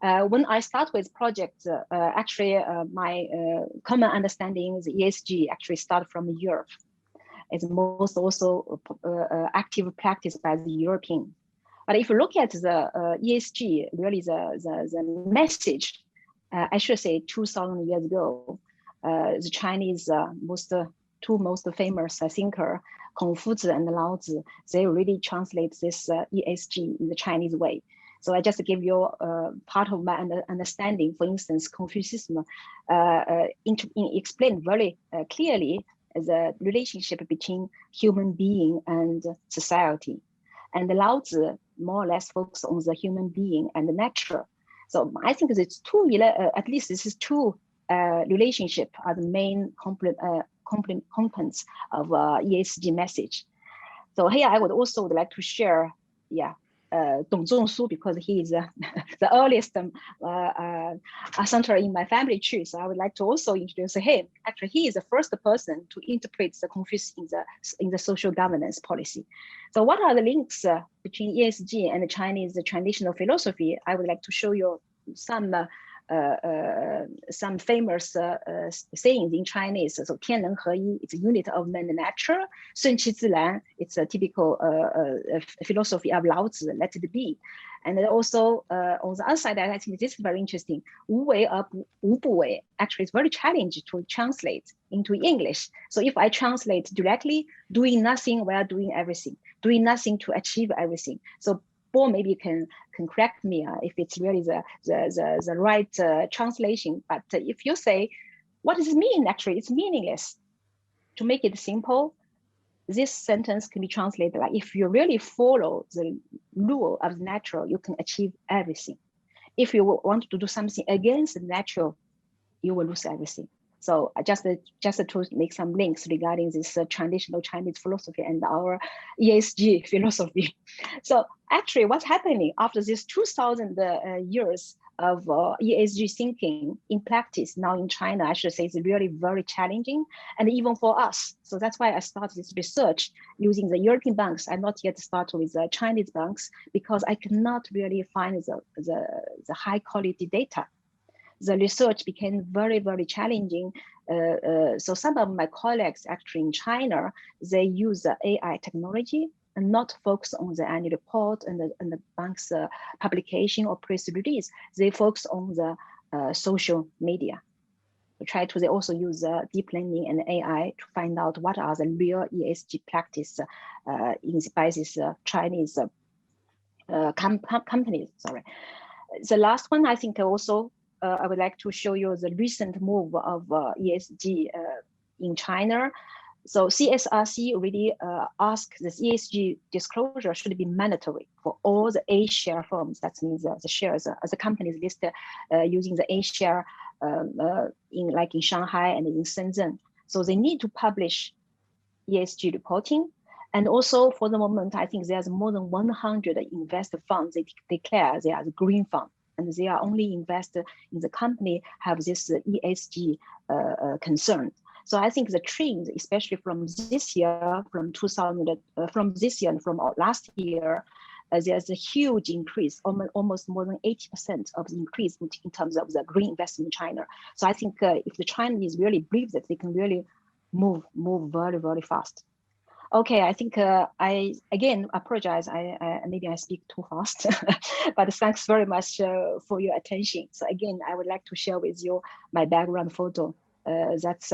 When I start with projects, my common understanding is ESG actually start from Europe. It's most also active practice by the European. But if you look at the ESG, really the message, I should say 2,000 years ago, the Chinese two most famous thinker, Confucius and Laozi, they really translate this ESG in the Chinese way. So I just give you part of my understanding. For instance, Confucius explained very clearly the relationship between human being and society. And Laozi more or less focus on the human being and the nature. So I think it's two, at least this is two relationship are the main components of ESG message. So here I would also like to share, Dong Zhongsu, because he is the earliest center in my family tree. So I would like to also introduce him. Actually, he is the first person to interpret the Confucius in the social governance policy. So what are the links between ESG and the Chinese traditional philosophy? I would like to show you some famous sayings in Chinese. So 天人合一, it's a unit of man and nature. 顺其自然, it's a typical philosophy of Laozi, let it be. And then also on the other side, I think this is very interesting. 无为而无不为. Actually, it's very challenging to translate into English. So if I translate directly, doing nothing while doing everything, doing nothing to achieve everything. So Bo maybe can correct me if it's really the right translation. But if you say, what does it mean? Actually, it's meaningless. To make it simple, this sentence can be translated like, if you really follow the rule of the natural, you can achieve everything. If you want to do something against the natural, you will lose everything. So just to make some links regarding this traditional Chinese philosophy and our ESG philosophy. So actually what's happening after this 2,000 years of ESG thinking in practice now in China, I should say, is really very challenging, and even for us. So that's why I started this research using the European banks. I not yet started with the Chinese banks because I cannot really find the high quality data. The research became very, very challenging. So some of my colleagues actually in China, they use the AI technology and not focus on the annual report and the bank's publication or press release. They focus on the social media. They also use deep learning and AI to find out what are the real ESG practice by these Chinese companies. Sorry. The last one, I think also, I would like to show you the recent move of ESG in China. So CSRC already asked this ESG disclosure should be mandatory for all the A-share firms. That means the shares as the companies listed using the A-share in Shanghai and in Shenzhen. So they need to publish ESG reporting. And also for the moment, I think there's more than 100 investor funds they declare they are the green fund. And they are only invested in the company have this ESG concern. So I think the trend, especially from this year, from this year and from last year, there's a huge increase, almost more than 80% of the increase in terms of the green investment in China. So I think if the Chinese really believe that they can really move very, very fast. Okay, I think I again apologize. Maybe I speak too fast, but thanks very much for your attention. So again, I would like to share with you my background photo. That's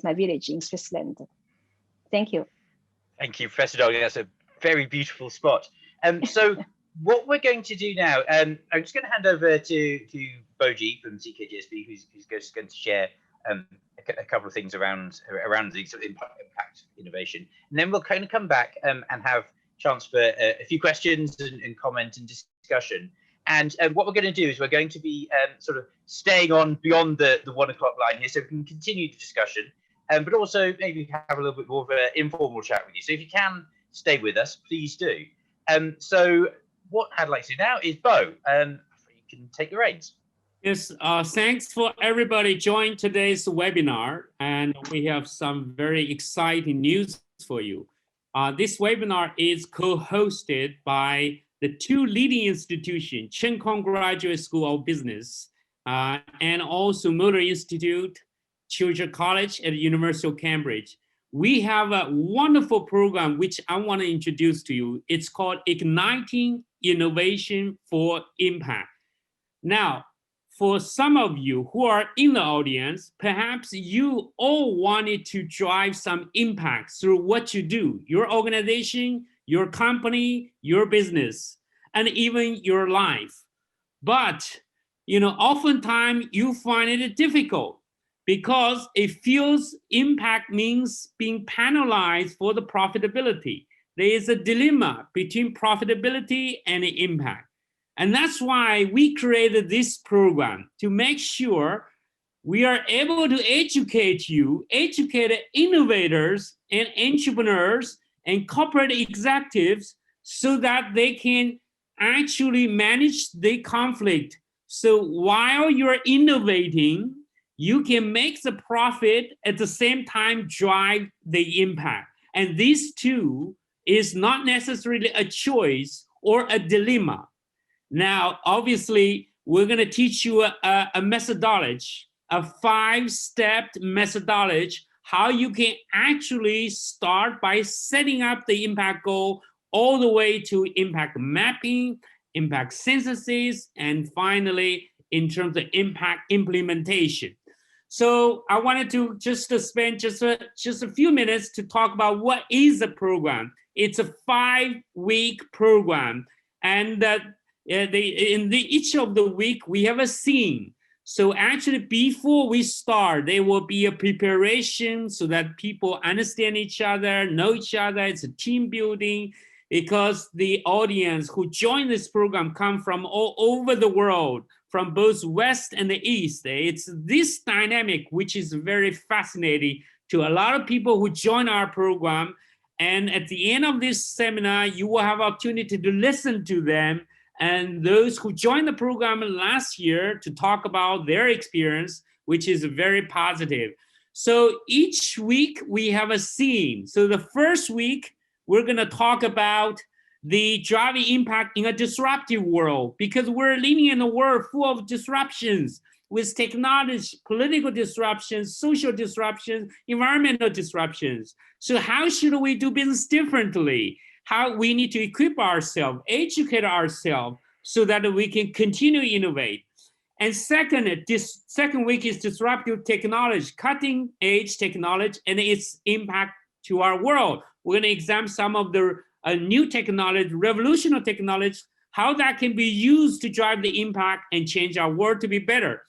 my village in Switzerland. Thank you. Thank you, Professor Dong. That's a very beautiful spot. So what we're going to do now, I'm just going to hand over to Boji from CKGSB, who's going to share a couple of things around the sort of impact innovation, and then we'll kind of come back and have chance for a few questions and comment and discussion. And what we're going to do is we're going to be sort of staying on beyond the 1 o'clock line here, so we can continue the discussion, but also maybe have a little bit more of an informal chat with you. So if you can stay with us, please do. So what I'd like to do now is Bo, you can take the reins. Yes, thanks for everybody joining today's webinar, and we have some very exciting news for you. This webinar is co-hosted by the two leading institutions, Cheung Kong Graduate School of Business, and also Motor Institute, Children's College at the University of Cambridge. we have a wonderful program which I want to introduce to you. It's called Igniting Innovation for Impact. Now, for some of you who are in the audience, perhaps you all wanted to drive some impact through what you do, your organization, your company, your business, and even your life. But, oftentimes you find it difficult because it feels impact means being penalized for the profitability. There is a dilemma between profitability and impact. And that's why we created this program, to make sure we are able to educate you, educate innovators and entrepreneurs and corporate executives so that they can actually manage the conflict. So while you're innovating, you can make the profit at the same time drive the impact. And these two is not necessarily a choice or a dilemma. Now, obviously, we're going to teach you a methodology, a 5-step methodology, how you can actually start by setting up the impact goal all the way to impact mapping, impact synthesis, and finally, in terms of impact implementation. So I wanted to just spend just a few minutes to talk about what is the program. It's a 5-week program, and each of the week we have a theme. So actually, before we start, there will be a preparation so that people understand each other, know each other. It's a team building, because the audience who join this program come from all over the world, from both West and the East. It's this dynamic which is very fascinating to a lot of people who join our program. And at the end of this seminar, you will have opportunity to listen to them and those who joined the program last year to talk about their experience, which is very positive. So each week we have a theme. So the first week, we're going to talk about the driving impact in a disruptive world, because we're living in a world full of disruptions with technology, political disruptions, social disruptions, environmental disruptions. So how should we do business differently? How we need to equip ourselves, educate ourselves so that we can continue to innovate. And second, this second week is disruptive technology, cutting edge technology and its impact to our world. We're going to examine some of the new technology, revolutionary technology, how that can be used to drive the impact and change our world to be better.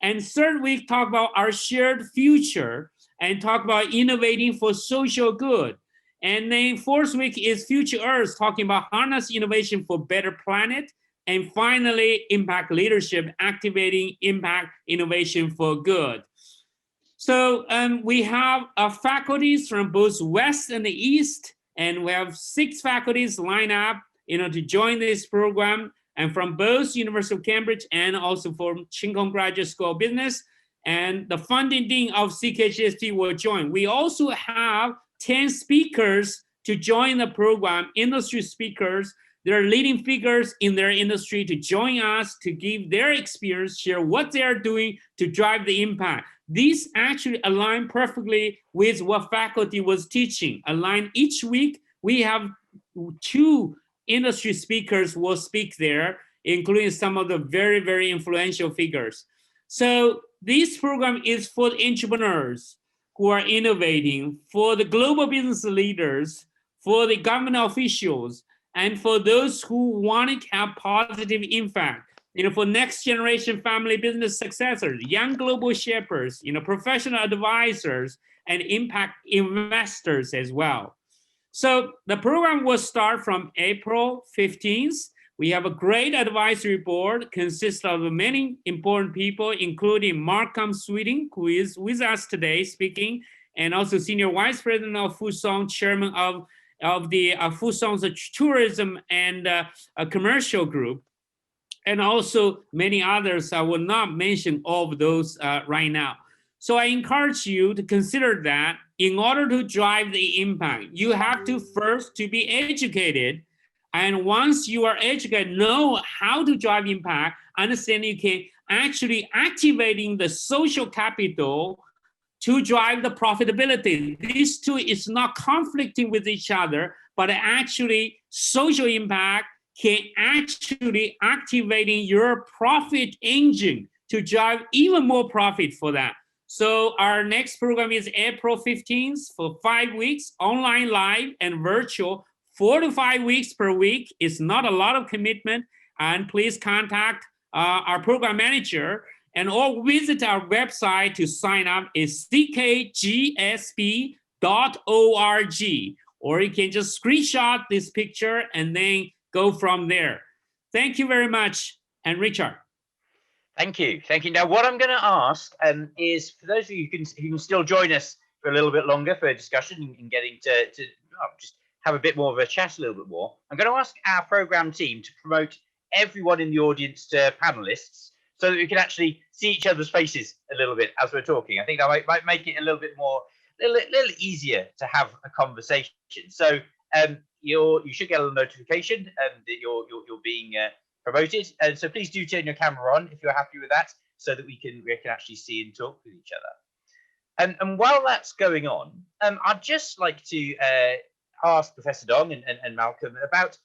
And third week, talk about our shared future and talk about innovating for social good. And then fourth week is Future Earth, talking about harness innovation for better planet. And finally, impact leadership, activating impact innovation for good. So we have faculties from both West and the East, and we have 6 faculties lined up, to join this program, and from both University of Cambridge and also from Ching Kong Graduate School of Business. And the founding dean of CKGST will join. We also have 10 speakers to join the program, industry speakers. They're leading figures in their industry to join us, to give their experience, share what they're doing to drive the impact. These actually align perfectly with what faculty was teaching. Align each week, we have 2 industry speakers will speak there, including some of the very, very influential figures. So this program is for the entrepreneurs who are innovating, for the global business leaders, for the government officials, and for those who want to have positive impact, for next generation family business successors, young global shapers, professional advisors, and impact investors as well. So the program will start from April 15th. We have a great advisory board, consists of many important people, including Markham Sweeting, who is with us today speaking, and also Senior Vice President of Fusong, Chairman of the Fusong's Tourism and Commercial Group, and also many others. I will not mention all of those right now. So I encourage you to consider that in order to drive the impact, you have to first to be educated. And once you are educated, know how to drive impact, understand you can actually activating the social capital to drive the profitability. These two is not conflicting with each other, but actually social impact can actually activating your profit engine to drive even more profit for that. So our next program is April 15th for 5 weeks, online, live, and virtual, 4 to 5 weeks per week. It's not a lot of commitment. And please contact our program manager or visit our website to sign up. It's ckgsp.org, or you can just screenshot this picture and then go from there. Thank you very much. And Richard. Thank you. Thank you. Now, what I'm going to ask is for those of you who can still join us for a little bit longer for a discussion and getting to just have a bit more of a chat a little bit more, I'm going to ask our program team to promote everyone in the audience to panelists so that we can actually see each other's faces a little bit as we're talking. I think that might make it a little bit more, a little easier to have a conversation. So you should get a notification that you're being promoted, and so please do turn your camera on if you're happy with that, so that we can actually see and talk with each other. And while that's going on, I'd just like to ask Professor Dong and Malcolm about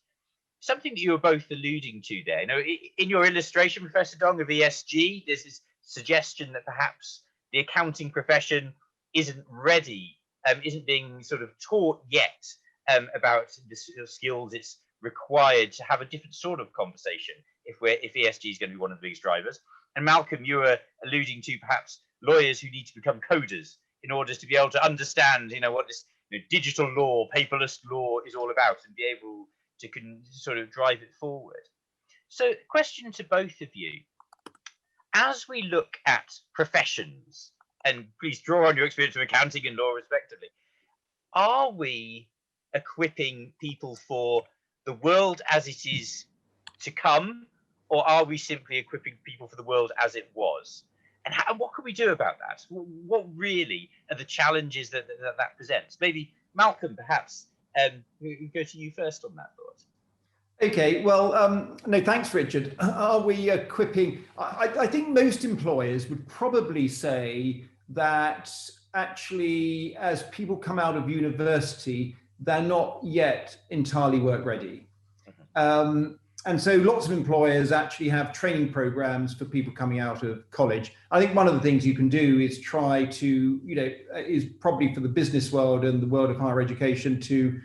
something that you were both alluding to there. You know, in your illustration, Professor Dong, of ESG, there's this suggestion that perhaps the accounting profession isn't ready, isn't being sort of taught yet about the skills it's required to have a different sort of conversation if ESG is going to be one of the biggest drivers. And Malcolm, you were alluding to perhaps lawyers who need to become coders in order to be able to understand, what this digital law, paperless law is all about, and be able to sort of drive it forward. So, question to both of you: as we look at professions, and please draw on your experience of accounting and law respectively, are we equipping people for the world as it is to come, or are we simply equipping people for the world as it was? And what can we do about that? What really are the challenges that presents? Maybe Malcolm, perhaps we go to you first on that thought. Okay, well, no, thanks, Richard. Are we equipping? I think most employers would probably say that actually, as people come out of university, they're not yet entirely work ready. And so lots of employers actually have training programs for people coming out of college. I think one of the things you can do is try to, is probably for the business world and the world of higher education to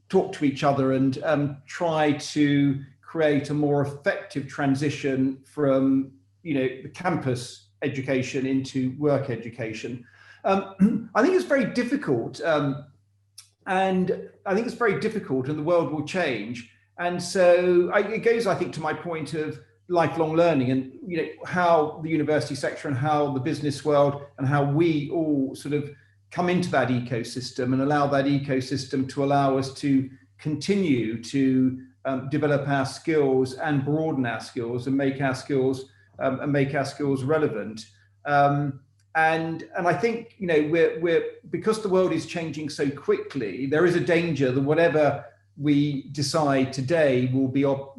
talk to each other and try to create a more effective transition from, the campus education into work education. I think it's very difficult, and the world will change. And so it goes, I think, to my point of lifelong learning and, how the university sector and how the business world and how we all sort of come into that ecosystem and allow that ecosystem to allow us to continue to develop our skills and broaden our skills and make our skills relevant. And I think, we're because the world is changing so quickly, there is a danger that whatever we decide today will be out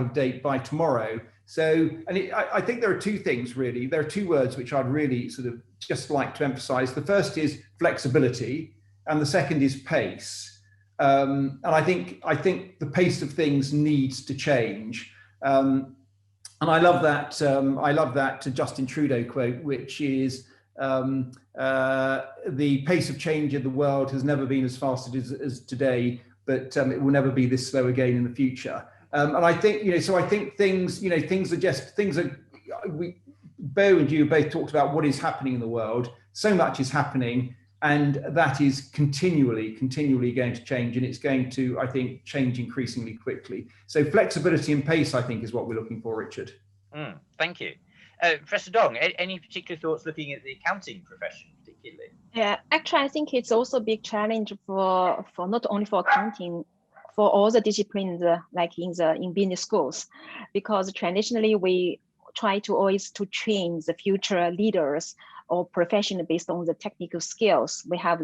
of date by tomorrow. So, I think there are two things really. There are two words which I'd really sort of just like to emphasize. The first is flexibility, and the second is pace. And I think the pace of things needs to change. And I love that. I love that Justin Trudeau quote, which is, "The pace of change in the world has never been as fast as today, but it will never be this slow again in the future." And I think, so I think things are. Bo and you both talked about what is happening in the world. So much is happening, and that is continually going to change, and it's going to, I think, change increasingly quickly. So flexibility and pace, I think, is what we're looking for, Richard. Thank you. Professor Dong, any particular thoughts looking at the accounting profession particularly? Yeah, actually, I think it's also a big challenge for not only for accounting, for all the disciplines like in business schools, because traditionally we try to always to train the future leaders or professional based on the technical skills. We have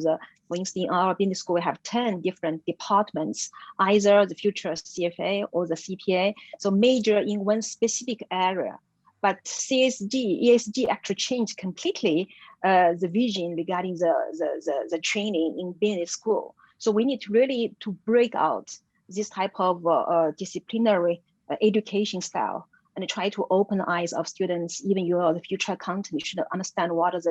for instance, in our business school, we have 10 different departments, either the future CFA or the CPA, so major in one specific area. but ESG actually changed completely the vision regarding the training in business school. So we need to really to break out this type of disciplinary education style and try to open the eyes of students, even the future accountant should understand what are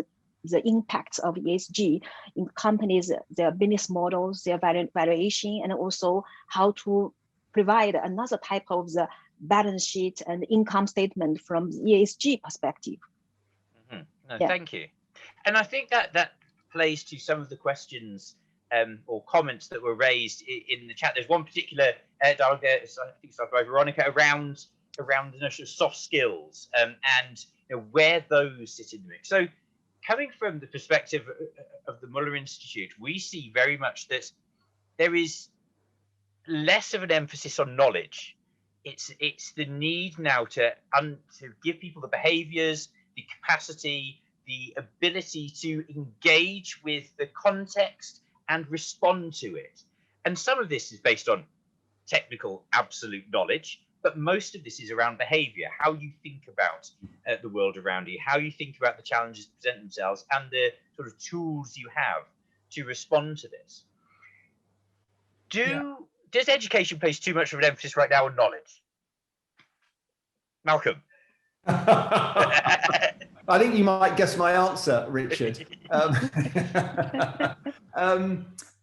the impacts of ESG in companies, their business models, their valuation, and also how to provide another type of the balance sheet and income statement from the ESG perspective. Mm-hmm. No, yeah. Thank you. And I think that plays to some of the questions or comments that were raised in the chat. There's one particular dialogue there, I think it's by Veronica, around the notion of soft skills and where those sit in the mix. So coming from the perspective of the Muller Institute, we see very much that there is less of an emphasis on knowledge. It's the need now to give people the behaviours, the capacity, the ability to engage with the context and respond to it. And some of this is based on technical absolute knowledge, but most of this is around behaviour, how you think about the world around you, how you think about the challenges that present themselves, and the sort of tools you have to respond to this. Does education place too much of an emphasis right now on knowledge? Malcolm? I think you might guess my answer, Richard.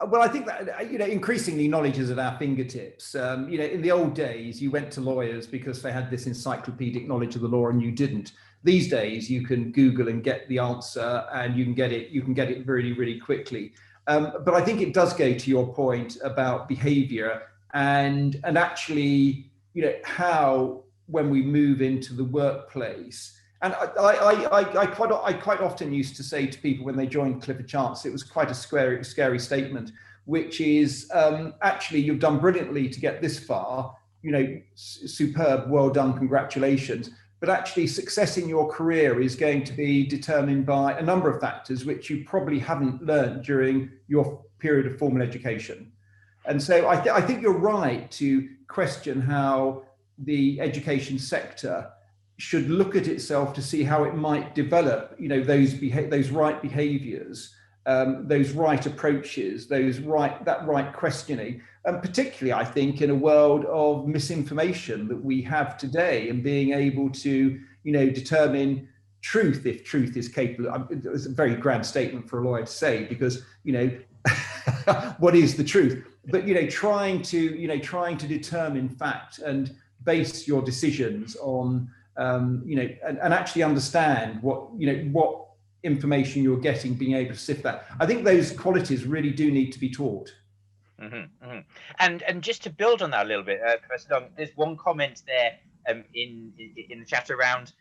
Well, I think that, increasingly knowledge is at our fingertips. In the old days, you went to lawyers because they had this encyclopedic knowledge of the law and you didn't. These days, you can Google and get the answer, and you can get it really, really quickly. But I think it does go to your point about behavior and actually, how when we move into the workplace. And I quite often used to say to people when they joined Clifford Chance, it was quite a scary statement, which is actually you've done brilliantly to get this far, superb, well done, congratulations. But actually success in your career is going to be determined by a number of factors, which you probably haven't learned during your period of formal education. And so I think you're right to question how the education sector should look at itself to see how it might develop, those right behaviours, those right approaches, that right questioning, and particularly, I think, in a world of misinformation that we have today, and being able to, determine truth if truth is capable. It's a very grand statement for a lawyer to say, because what is the truth? But trying to determine fact and base your decisions on. And actually understand what information you're getting, being able to sift that. I think those qualities really do need to be taught. Mm-hmm, mm-hmm. And just to build on that a little bit, Professor Dong, there's one comment there in the chat around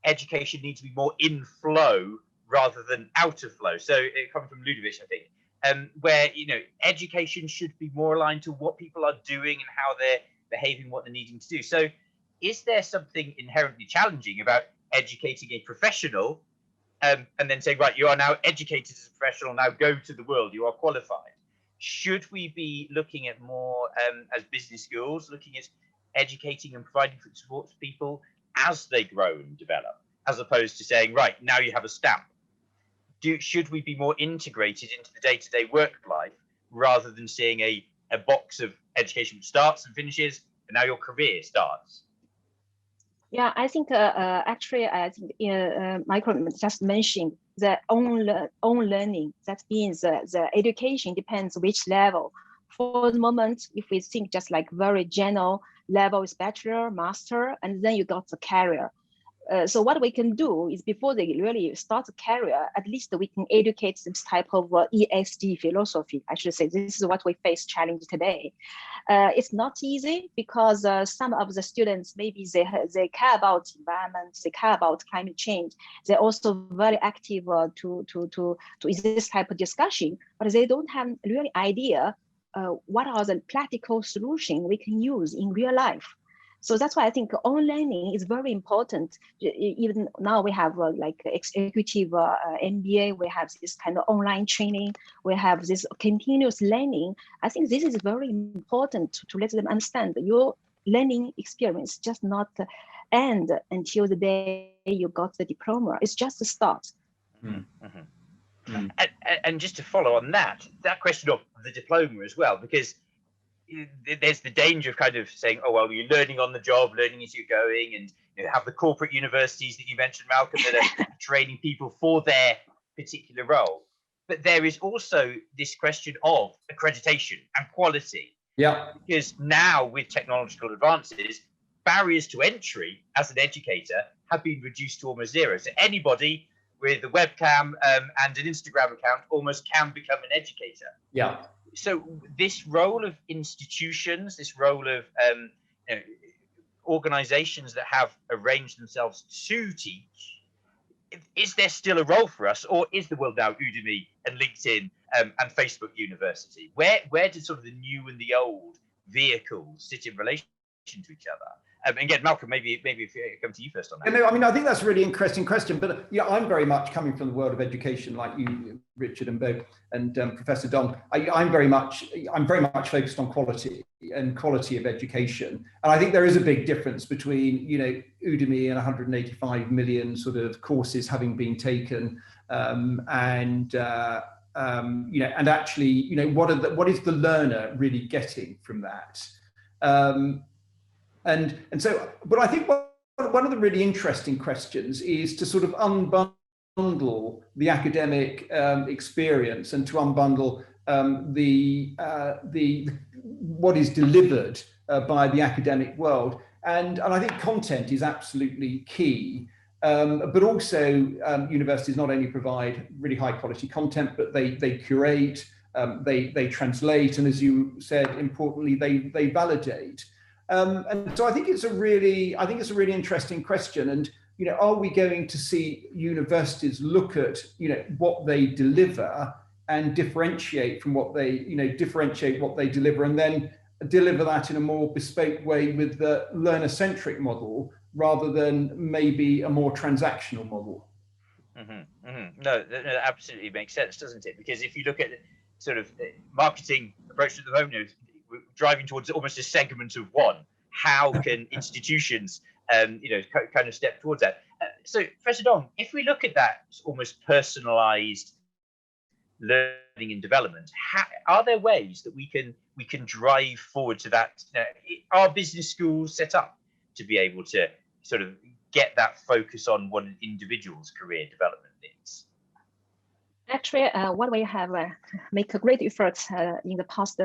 education needs to be more in flow rather than out of flow. So it comes from Ludovic, I think, where education should be more aligned to what people are doing and how they're behaving, what they're needing to do. So is there something inherently challenging about educating a professional and then saying, right, you are now educated as a professional, now go to the world, you are qualified? Should we be looking at more, as business schools, looking at educating and providing support to people as they grow and develop, as opposed to saying, right, now you have a stamp? Should we be more integrated into the day-to-day work life rather than seeing a box of education which starts and finishes, and now your career starts? Yeah, I think actually, I think Michael just mentioned the own learning. That means the education depends which level. For the moment, if we think just like very general level is bachelor, master, and then you got the career. So what we can do is before they really start a career, at least we can educate this type of ESG philosophy. I should say this is what we face challenge today. It's not easy because some of the students, maybe they care about environment, they care about climate change. They're also very active to this type of discussion, but they don't have really idea what are the practical solutions we can use in real life. So that's why I think online learning is very important. Even now we have like executive MBA, we have this kind of online training, we have this continuous learning. I think this is very important to let them understand that your learning experience just not end until the day you got the diploma. It's just a start. And just to follow on that question of the diploma as well, because there's the danger of kind of saying, oh, well, you're learning on the job, learning as you're going, and have the corporate universities that you mentioned, Malcolm, that are training people for their particular role. But there is also this question of accreditation and quality. Yeah. Because now with technological advances, barriers to entry as an educator have been reduced to almost zero. So anybody with a webcam and an Instagram account almost can become an educator. Yeah. So this role of institutions, this role of organizations that have arranged themselves to teach, is there still a role for us, or is the world now Udemy and LinkedIn and Facebook University? Where do sort of the new and the old vehicles sit in relation to each other? Again, Malcolm, maybe if I come to you first on that. I mean, I think that's a really interesting question, but yeah, I'm very much coming from the world of education, like you, Richard and Bo, and Professor Dong. I'm very much focused on quality and quality of education, and I think there is a big difference between Udemy and 185 million sort of courses having been taken, and actually, what is the learner really getting from that? And so, but I think one of the really interesting questions is to sort of unbundle the academic experience and to unbundle what is delivered by the academic world. And I think content is absolutely key. But also universities not only provide really high quality content, but they curate, they translate, and as you said, importantly, they validate. And so I think it's a really interesting question. And are we going to see universities look at what they deliver and differentiate from what they differentiate what they deliver, and then deliver that in a more bespoke way with the learner-centric model rather than maybe a more transactional model? No, that absolutely makes sense, doesn't it? Because if you look at sort of marketing approach at the moment, we're driving towards almost a segment of one. How can institutions, kind of step towards that? So, Professor Dong, if we look at that almost personalised learning and development, are there ways that we can drive forward to that? Are business schools set up to be able to sort of get that focus on what an individual's career development needs? Actually, what we have make a great effort in the past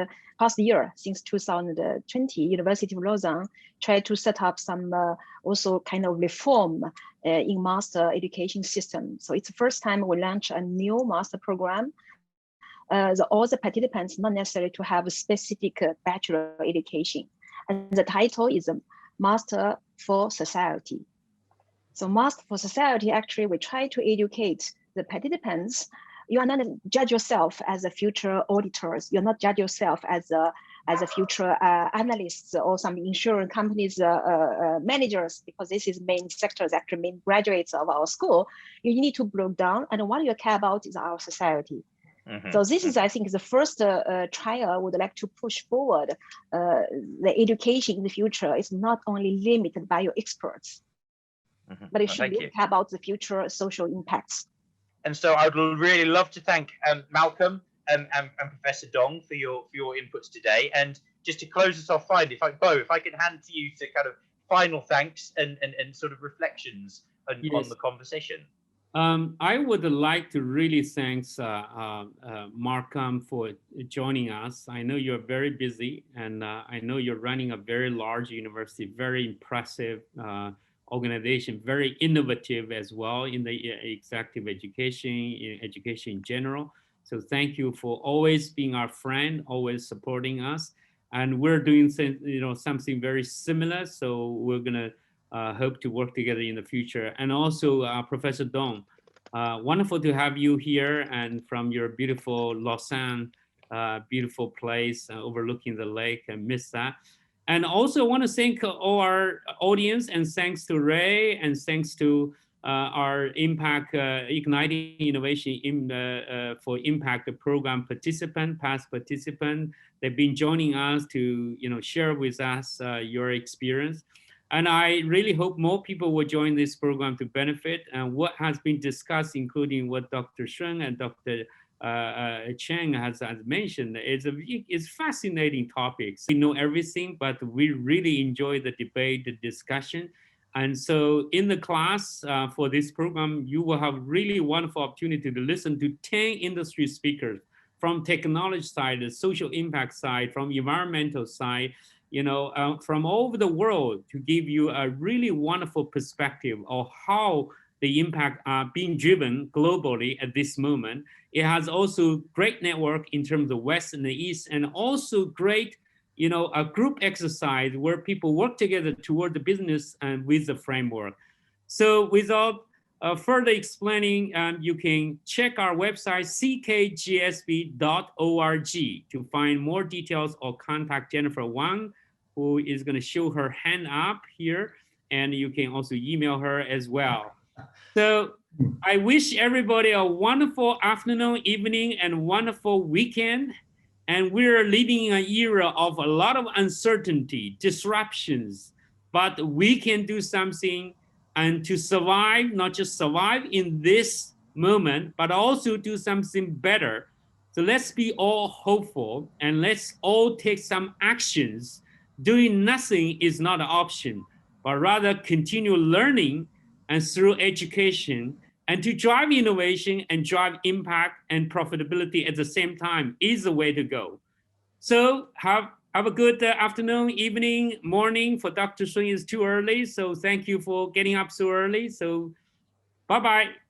year, since 2020, University of Lausanne tried to set up some also kind of reform in master education system. So it's the first time we launch a new master program. All the participants not necessary to have a specific bachelor education, and the title is Master for Society. So Master for Society, actually, we try to educate the participants. You are not judge yourself as a future auditors. You're not judge yourself as a future analysts or some insurance companies managers, because this is main sectors, actually main graduates of our school. You need to break down, and what you care about is our society. So this is, I think, the first trial I would like to push forward. The education in the future is not only limited by your experts, but it should care about the future social impacts. And so I'd really love to thank Malcolm and Professor Dong for your inputs today. And just to close us off, finally, if I can hand to you to kind of final thanks and sort of reflections on the conversation. I would like to really thank Malcolm for joining us. I know you're very busy, and I know you're running a very large university, very impressive organization, very innovative as well in the executive education, in education in general. So thank you for always being our friend, always supporting us. And we're doing something very similar. So we're gonna hope to work together in the future. And also Professor Dong, wonderful to have you here and from your beautiful Lausanne, beautiful place overlooking the lake, and miss that. And also want to thank all our audience, and thanks to Ray, and thanks to our Impact Igniting Innovation for Impact program past participant. They've been joining us to share with us your experience. And I really hope more people will join this program to benefit. And what has been discussed, including what Dr. Sheng and Dr. Cheng has mentioned, it's fascinating topics. We know everything, but we really enjoy the debate, the discussion. And so in the class for this program, you will have really wonderful opportunity to listen to 10 industry speakers from technology side, the social impact side, from environmental side, from all over the world, to give you a really wonderful perspective of how the impact are being driven globally at this moment. It has also great network in terms of West and the East, and also great, a group exercise where people work together toward the business and with the framework. So without further explaining, you can check our website, ckgsb.org, to find more details or contact Jennifer Wang, who is going to show her hand up here. And you can also email her as well. So I wish everybody a wonderful afternoon, evening, and wonderful weekend. And we're living in an era of a lot of uncertainty, disruptions, but we can do something and to survive, not just survive in this moment, but also do something better. So let's be all hopeful and let's all take some actions. Doing nothing is not an option, but rather continue learning and through education, and to drive innovation and drive impact and profitability at the same time is the way to go. So have a good afternoon, evening, morning. For Dr. Sun, it's too early. So thank you for getting up so early. So bye-bye.